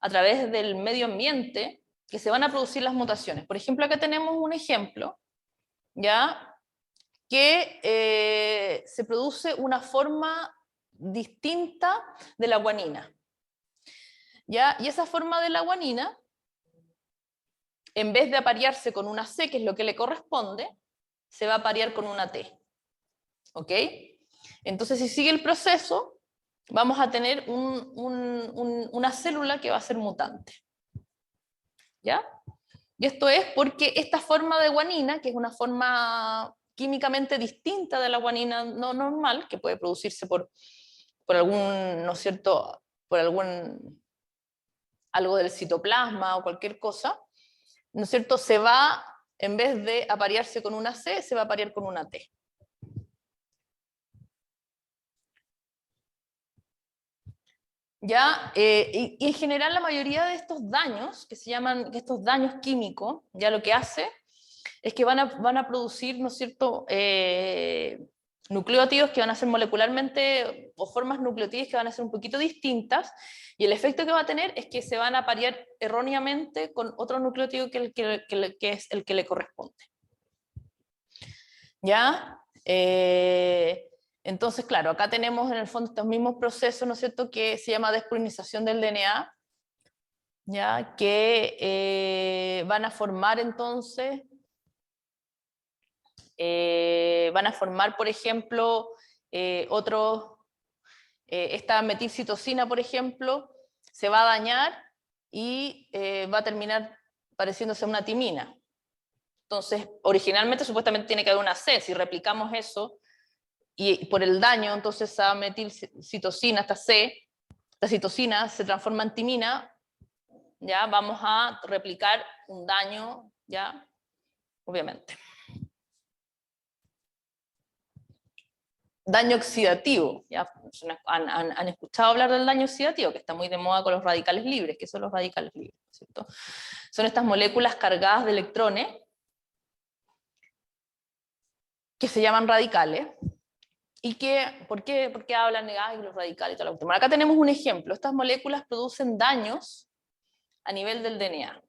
a través del medio ambiente, que se van a producir las mutaciones. Por ejemplo, acá tenemos un ejemplo, ¿ya?, que se produce una forma distinta de la guanina, ¿ya? Y esa forma de la guanina, en vez de aparearse con una C, que es lo que le corresponde, se va a aparear con una T. ¿Ok? Entonces, si sigue el proceso, vamos a tener una célula que va a ser mutante. ¿Ya? Y esto es porque esta forma de guanina, que es una forma químicamente distinta de la guanina no normal, que puede producirse por algún, ¿no es cierto?, por algún algo del citoplasma o cualquier cosa, ¿no es cierto? Se va, en vez de aparearse con una C, se va a aparear con una T. ¿Ya? Y en general la mayoría de estos daños, que se llaman estos daños químicos, ya lo que hace es que van a producir, ¿no es cierto?, nucleótidos que van a ser molecularmente, o formas nucleotídicas que van a ser un poquito distintas, y el efecto que va a tener es que se van a parear erróneamente con otro nucleótido que es el que le corresponde. ¿Ya? Entonces, claro, acá tenemos en el fondo estos mismos procesos, ¿no es cierto?, que se llama despolinización del DNA, ¿ya? Que van a formar entonces, por ejemplo, esta metilcitosina, por ejemplo, se va a dañar y va a terminar pareciéndose a una timina. Entonces, originalmente supuestamente tiene que haber una C, si replicamos eso, y por el daño, entonces esa metilcitosina, esta citosina se transforma en timina, ya vamos a replicar un daño, ya, obviamente. Daño oxidativo, ¿ya? ¿Han escuchado hablar del daño oxidativo? Que está muy de moda con los radicales libres. ¿Qué son los radicales libres? ¿Cierto? Son estas moléculas cargadas de electrones que se llaman radicales. ¿Y por qué hablan de los radicales y todo lo último? Acá tenemos un ejemplo. Estas moléculas producen daños a nivel del DNA.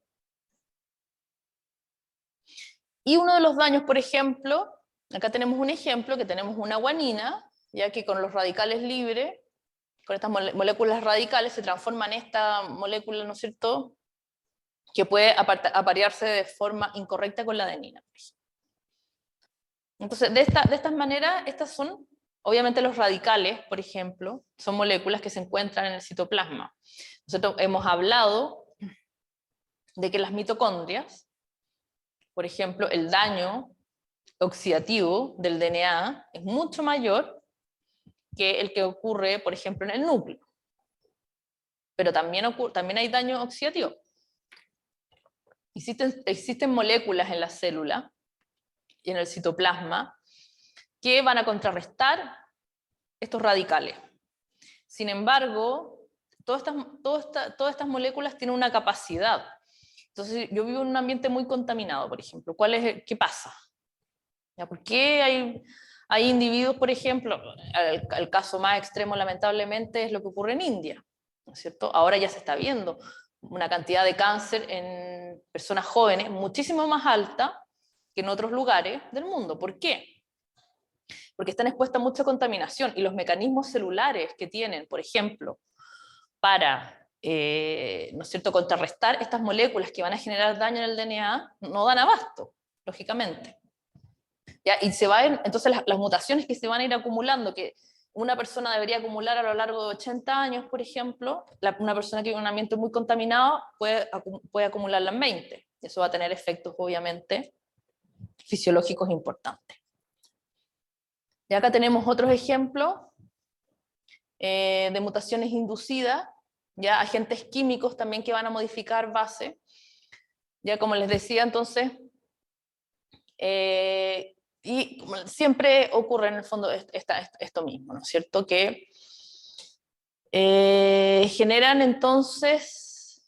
Y uno de los daños, por ejemplo, acá tenemos un ejemplo, que tenemos una guanina, ya que con los radicales libres, con estas moléculas radicales, se transforma en esta molécula, ¿no es cierto?, que puede aparearse de forma incorrecta con la adenina. Entonces, de estas maneras, estas son, obviamente los radicales, por ejemplo, son moléculas que se encuentran en el citoplasma. Nosotros hemos hablado de que las mitocondrias, por ejemplo, el daño oxidativo del DNA es mucho mayor que el que ocurre, por ejemplo, en el núcleo. Pero también hay daño oxidativo. Existen moléculas en la célula y en el citoplasma que van a contrarrestar estos radicales. Sin embargo, todas estas moléculas tienen una capacidad. Entonces, yo vivo en un ambiente muy contaminado, por ejemplo. ¿Qué pasa? ¿Ya? ¿Por qué hay individuos, por ejemplo, el caso más extremo lamentablemente es lo que ocurre en India, ¿no es cierto? Ahora ya se está viendo una cantidad de cáncer en personas jóvenes muchísimo más alta que en otros lugares del mundo. ¿Por qué? Porque están expuestas a mucha contaminación y los mecanismos celulares que tienen, por ejemplo, para ¿no es cierto?, contrarrestar estas moléculas que van a generar daño en el DNA, no dan abasto, lógicamente. ¿Ya? Y entonces las mutaciones que se van a ir acumulando, que una persona debería acumular a lo largo de 80 años, por ejemplo, una persona que vive en un ambiente muy contaminado puede acumularla en 20. Eso va a tener efectos, obviamente, fisiológicos importantes. Y acá tenemos otros ejemplos de mutaciones inducidas, ya agentes químicos también que van a modificar base. Ya como les decía, entonces, y siempre ocurre en el fondo esto mismo, ¿no es cierto? Que generan entonces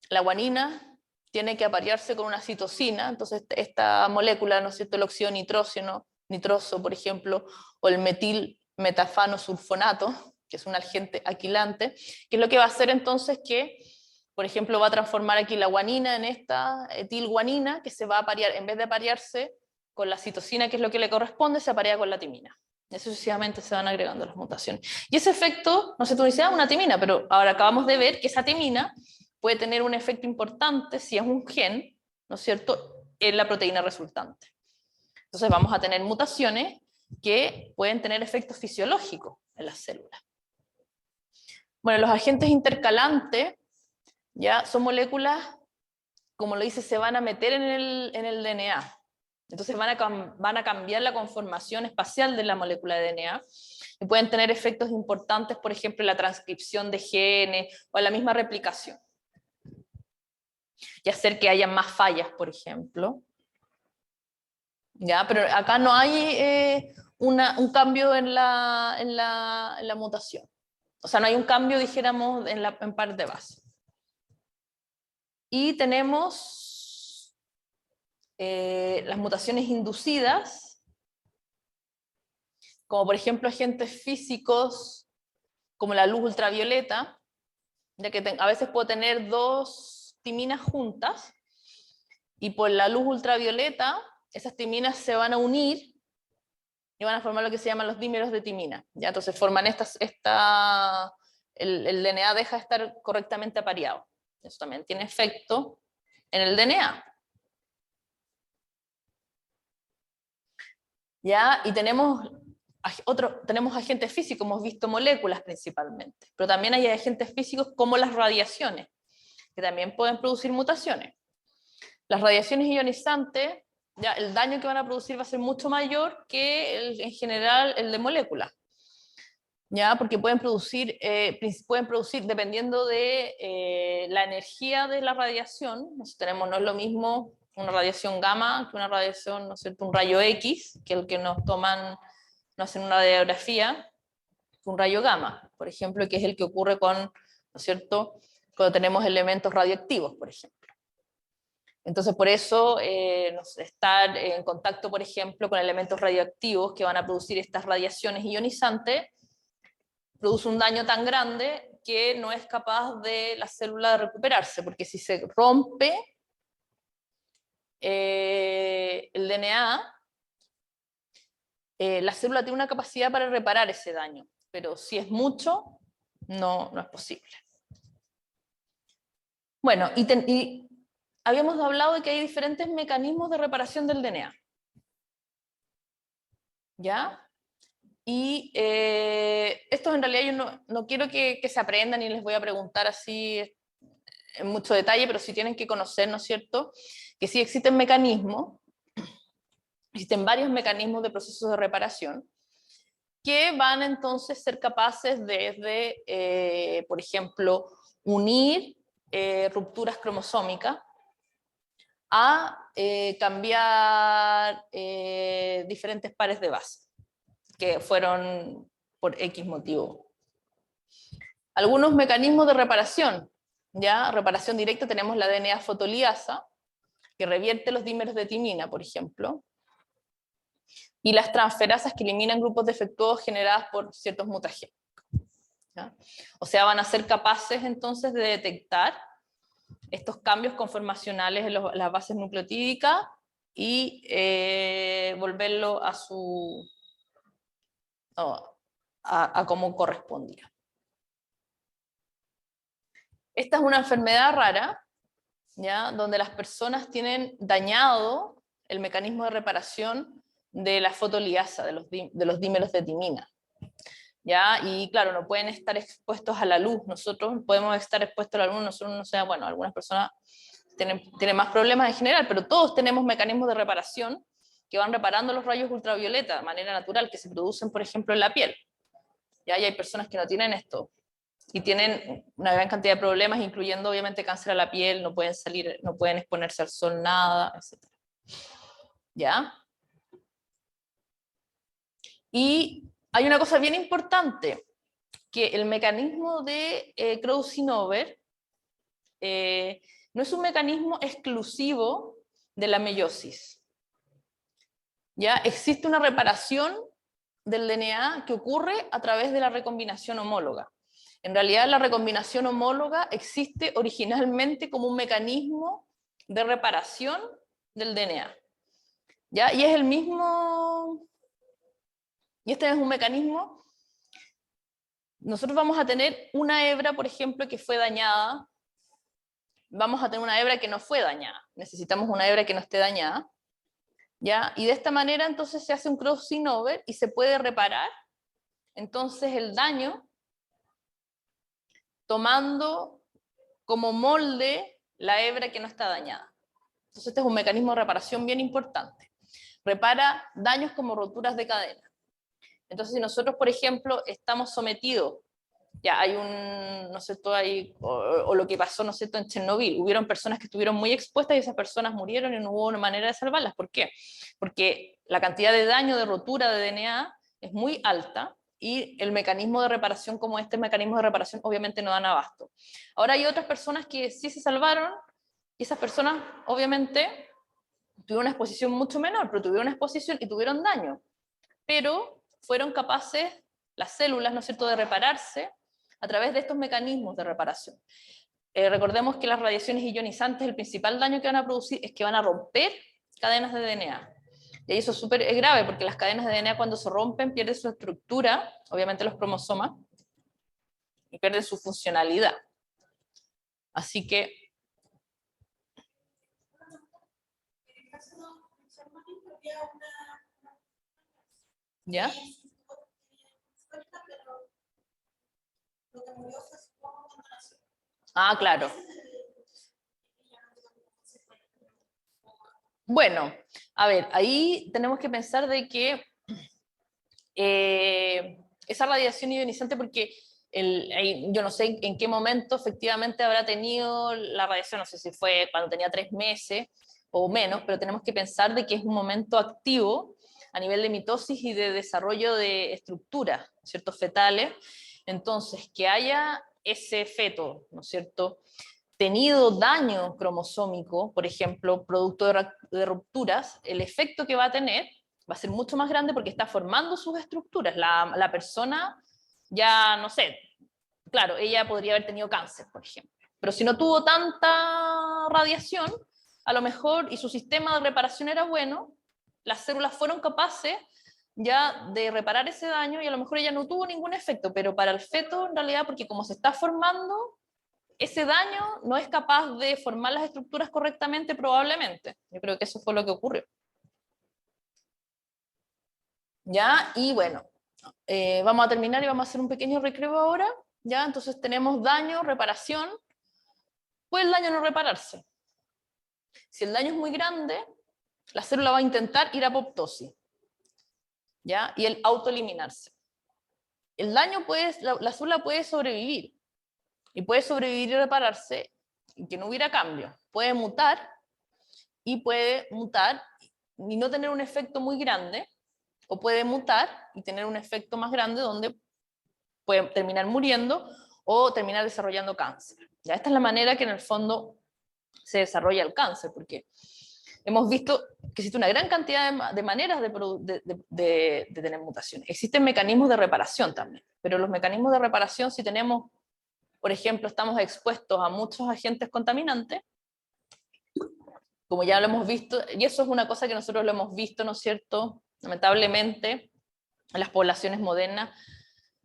la guanina tiene que aparearse con una citosina, entonces esta molécula, ¿no es cierto?, el óxido nitroso, por ejemplo, o el metilmetafanosulfonato, que es un agente aquilante, que es lo que va a hacer entonces que, por ejemplo, va a transformar aquí la guanina en esta etilguanina, que se va a aparear, en vez de aparearse con la citosina, que es lo que le corresponde, se aparea con la timina. Y sucesivamente se van agregando las mutaciones. Y ese efecto, no sé, tú dices, una timina, pero ahora acabamos de ver que esa timina puede tener un efecto importante si es un gen, ¿no es cierto?, en la proteína resultante. Entonces vamos a tener mutaciones que pueden tener efectos fisiológicos en las células. Bueno, los agentes intercalantes ya son moléculas, como lo dice, se van a meter en el DNA. Entonces van a cambiar la conformación espacial de la molécula de DNA y pueden tener efectos importantes, por ejemplo, en la transcripción de genes o en la misma replicación. Y hacer que haya más fallas, por ejemplo. ¿Ya? Pero acá no hay un cambio en la mutación. O sea, no hay un cambio, dijéramos, en par de base. Y tenemos las mutaciones inducidas, como por ejemplo agentes físicos como la luz ultravioleta, ya que a veces puedo tener dos timinas juntas, y por la luz ultravioleta esas timinas se van a unir y van a formar lo que se llaman los dímeros de timina. ¿Ya? Entonces forman el DNA deja de estar correctamente apareado. Eso también tiene efecto en el DNA. ¿Ya? Y tenemos agentes físicos, hemos visto moléculas principalmente, pero también hay agentes físicos como las radiaciones, que también pueden producir mutaciones. Las radiaciones ionizantes, ya el daño que van a producir va a ser mucho mayor que en general el de moléculas, ya porque pueden producir dependiendo de la energía de la radiación. No es lo mismo una radiación gamma que una radiación, ¿no es cierto?, un rayo X, que el que nos hacen una radiografía, un rayo gamma, por ejemplo, que es el que ocurre ¿no es cierto?, cuando tenemos elementos radioactivos, por ejemplo. Entonces, por eso, estar en contacto, por ejemplo, con elementos radioactivos que van a producir estas radiaciones ionizantes, produce un daño tan grande que no es capaz de la célula de recuperarse, porque si se rompe el DNA, la célula tiene una capacidad para reparar ese daño, pero si es mucho, no es posible. Bueno, y habíamos hablado de que hay diferentes mecanismos de reparación del DNA. ¿Ya? Y estos en realidad yo no quiero que se aprendan y les voy a preguntar así en mucho detalle, pero sí tienen que conocer, ¿no es cierto?, que sí existen varios mecanismos de procesos de reparación que van entonces a ser capaces de, por ejemplo, unir rupturas cromosómicas a cambiar diferentes pares de base que fueron por X motivo. Algunos mecanismos de reparación, ¿ya? Reparación directa, tenemos la DNA fotoliasa, que revierte los dímeros de timina, por ejemplo, y las transferasas que eliminan grupos defectuosos generadas por ciertos mutagénicos. ¿Ya? O sea, van a ser capaces entonces de detectar estos cambios conformacionales en las bases nucleotídicas y volverlo a como correspondía. Esta es una enfermedad rara, ¿ya?, donde las personas tienen dañado el mecanismo de reparación de la fotoliasa, de los dímeros de timina. ¿Ya? Y claro, no pueden estar expuestos a la luz. Nosotros podemos estar expuestos a la luz, nosotros no sé, bueno, algunas personas tienen más problemas en general, pero todos tenemos mecanismos de reparación que van reparando los rayos ultravioleta de manera natural, que se producen, por ejemplo, en la piel. ¿Ya? Y hay personas que no tienen esto, y tienen una gran cantidad de problemas, incluyendo obviamente cáncer a la piel, no pueden salir, no pueden exponerse al sol, nada, etc. ¿Ya? Y hay una cosa bien importante, que el mecanismo de Crouzin-Over no es un mecanismo exclusivo de la meiosis. ¿Ya? Existe una reparación del DNA que ocurre a través de la recombinación homóloga. En realidad la recombinación homóloga existe originalmente como un mecanismo de reparación del DNA. ¿Ya? Y es el mismo, y este es un mecanismo. Nosotros vamos a tener una hebra, por ejemplo, que fue dañada, vamos a tener una hebra que no fue dañada, necesitamos una hebra que no esté dañada, ¿ya? Y de esta manera entonces se hace un crossing-over y se puede reparar entonces el daño tomando como molde la hebra que no está dañada. Entonces este es un mecanismo de reparación bien importante. Repara daños como roturas de cadena. Entonces, si nosotros, por ejemplo, estamos sometidos, ya hay un, no sé, todo ahí, o lo que pasó, no sé, en Chernobyl, hubieron personas que estuvieron muy expuestas y esas personas murieron y no hubo una manera de salvarlas. ¿Por qué? Porque la cantidad de daño, de rotura de DNA es muy alta y el mecanismo de reparación como este mecanismo de reparación obviamente no dan abasto. Ahora hay otras personas que sí se salvaron y esas personas obviamente tuvieron una exposición mucho menor, pero tuvieron una exposición y tuvieron daño, pero fueron capaces las células, ¿no es cierto?, de repararse a través de estos mecanismos de reparación. Recordemos que las radiaciones ionizantes, el principal daño que van a producir es que van a romper cadenas de DNA. Y eso es súper grave porque las cadenas de DNA cuando se rompen pierden su estructura, obviamente los cromosomas, y pierden su funcionalidad. Así que... ¿Ya? Ah, claro. Bueno, a ver, ahí tenemos que pensar de que esa radiación ionizante, porque yo no sé en qué momento efectivamente habrá tenido la radiación, no sé si fue cuando tenía 3 meses o menos, pero tenemos que pensar de que es un momento activo a nivel de mitosis y de desarrollo de estructuras, ¿cierto?, fetales. Entonces, que haya ese feto, ¿no es cierto?, tenido daño cromosómico, por ejemplo, producto de rupturas, el efecto que va a tener va a ser mucho más grande porque está formando sus estructuras. La persona ya, no sé, claro, ella podría haber tenido cáncer, por ejemplo, pero si no tuvo tanta radiación, a lo mejor, y su sistema de reparación era bueno, las células fueron capaces ya de reparar ese daño y a lo mejor ella no tuvo ningún efecto, pero para el feto, en realidad, porque como se está formando, ese daño no es capaz de formar las estructuras correctamente, probablemente. Yo creo que eso fue lo que ocurrió. ¿Ya? Y bueno, vamos a terminar y vamos a hacer un pequeño recreo ahora. ¿Ya? Entonces tenemos daño, reparación. ¿Puede el daño no repararse? Si el daño es muy grande, la célula va a intentar ir a apoptosis, ¿ya? Y el autoeliminarse. El daño la célula puede sobrevivir, y puede sobrevivir y repararse, y que no hubiera cambio. Puede mutar y no tener un efecto muy grande, o puede mutar y tener un efecto más grande donde puede terminar muriendo o terminar desarrollando cáncer. ¿Ya? Esta es la manera que en el fondo se desarrolla el cáncer, porque hemos visto que existe una gran cantidad de maneras de tener mutaciones. Existen mecanismos de reparación también, pero los mecanismos de reparación, si tenemos, por ejemplo, estamos expuestos a muchos agentes contaminantes, como ya lo hemos visto, y eso es una cosa que nosotros lo hemos visto, ¿no es cierto?, lamentablemente, en las poblaciones modernas,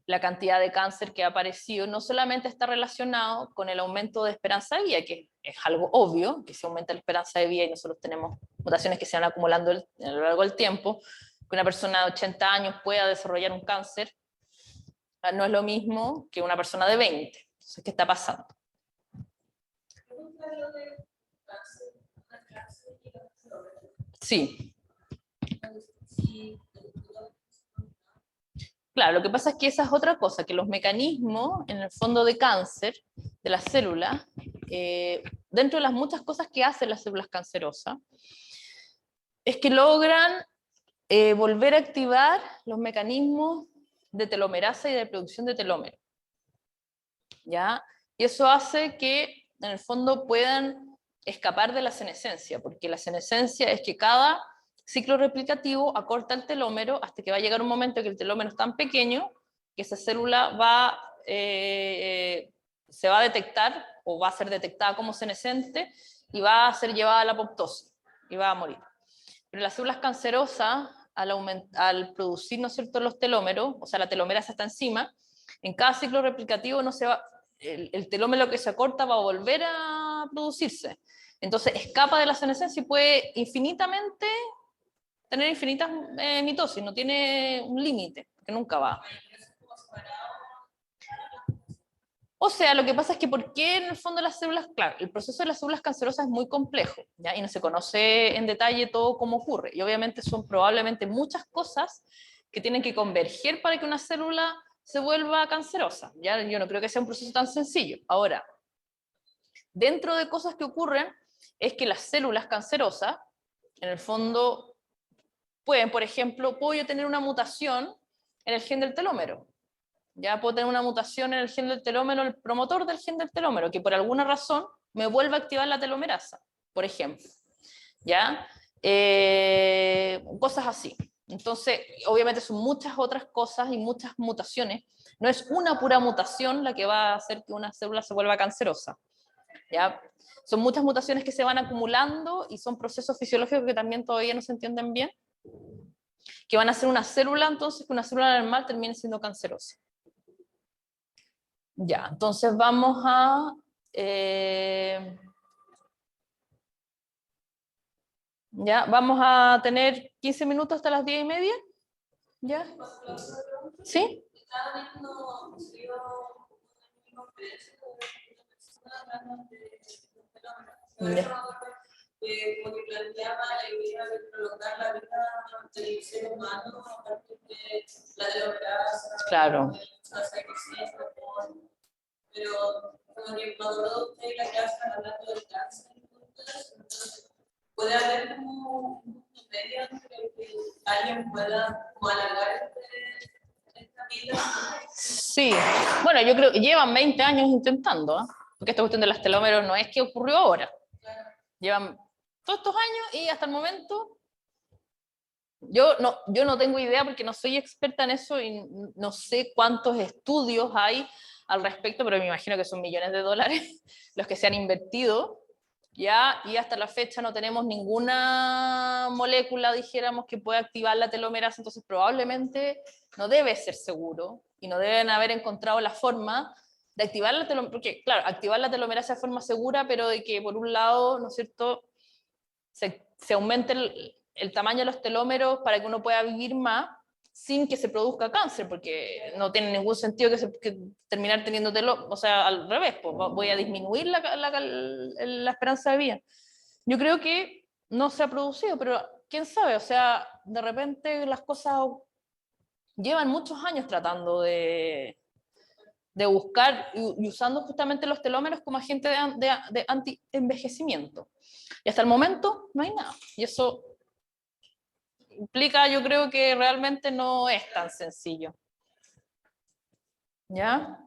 la cantidad de cáncer que ha aparecido no solamente está relacionado con el aumento de esperanza de vida, que es algo obvio, que se aumenta la esperanza de vida y nosotros tenemos mutaciones que se van acumulando a lo largo del tiempo, que una persona de 80 años pueda desarrollar un cáncer, no es lo mismo que una persona de 20. Entonces, ¿qué está pasando? Sí. Claro, lo que pasa es que esa es otra cosa, que los mecanismos, en el fondo de cáncer, de las células, dentro de las muchas cosas que hacen las células cancerosas, es que logran volver a activar los mecanismos de telomerasa y de producción de telómero. ¿Ya? Y eso hace que, en el fondo, puedan escapar de la senescencia, porque la senescencia es que cada ciclo replicativo acorta el telómero hasta que va a llegar un momento en que el telómero es tan pequeño que esa célula se va a detectar o va a ser detectada como senescente y va a ser llevada a la apoptosis y va a morir. Pero las células cancerosas, al producir, ¿no es cierto?, los telómeros, o sea, la telomerasa está encima, en cada ciclo replicativo no se va, el telómero que se acorta va a volver a producirse. Entonces escapa de la senescencia y puede infinitamente tener infinitas mitosis, no tiene un límite, que nunca va. O sea, lo que pasa es que ¿por qué en el fondo las células? Claro, el proceso de las células cancerosas es muy complejo, ¿ya? Y no se conoce en detalle todo cómo ocurre. Y obviamente son probablemente muchas cosas que tienen que converger para que una célula se vuelva cancerosa. ¿Ya? Yo no creo que sea un proceso tan sencillo. Ahora, dentro de cosas que ocurren es que las células cancerosas, en el fondo, pueden, por ejemplo, puedo yo tener una mutación en el gen del telómero. Ya puedo tener una mutación en el gen del telómero, el promotor del gen del telómero, que por alguna razón me vuelve a activar la telomerasa, por ejemplo. ¿Ya? Cosas así. Entonces, obviamente son muchas otras cosas y muchas mutaciones. No es una pura mutación la que va a hacer que una célula se vuelva cancerosa. ¿Ya? Son muchas mutaciones que se van acumulando y son procesos fisiológicos que también todavía no se entienden bien, que van a hacer una célula, entonces, que una célula normal termine siendo cancerosa. Ya, entonces vamos a... ya, vamos a tener 15 minutos hasta las 10:30. ¿Ya? ¿Sí? Estaba viendo, salió una conferencia de una persona hablando de fenómenos. Como que planteaba la idea de prolongar la vida del ser humano a partir de la telomerasa, Claro. Pero como que maduró usted la clase hablando del cáncer, entonces puede haber como un punto medio entre que alguien pueda como alargar esta vida. Sí, bueno, yo creo que llevan 20 años intentando, ¿eh? Porque esta cuestión de las telómeros no es que ocurrió ahora. Llevan todos estos años y hasta el momento yo no tengo idea porque no soy experta en eso y no sé cuántos estudios hay al respecto, pero me imagino que son millones de dólares los que se han invertido, ¿ya? Y hasta la fecha no tenemos ninguna molécula, dijéramos, que pueda activar la telomerasa, entonces probablemente no debe ser seguro y no deben haber encontrado la forma de activar la telomerasa, porque claro, activar la telomerasa de forma segura, pero de que por un lado, ¿no es cierto?, se aumente el tamaño de los telómeros para que uno pueda vivir más sin que se produzca cáncer, porque no tiene ningún sentido que terminar teniendo telómeros, o sea, al revés, pues voy a disminuir la esperanza de vida. Yo creo que no se ha producido, pero quién sabe, o sea, de repente las cosas llevan muchos años tratando de buscar y usando justamente los telómeros como agente de anti-envejecimiento. Y hasta el momento no hay nada. Y eso implica, yo creo que realmente no es tan sencillo. ¿Ya?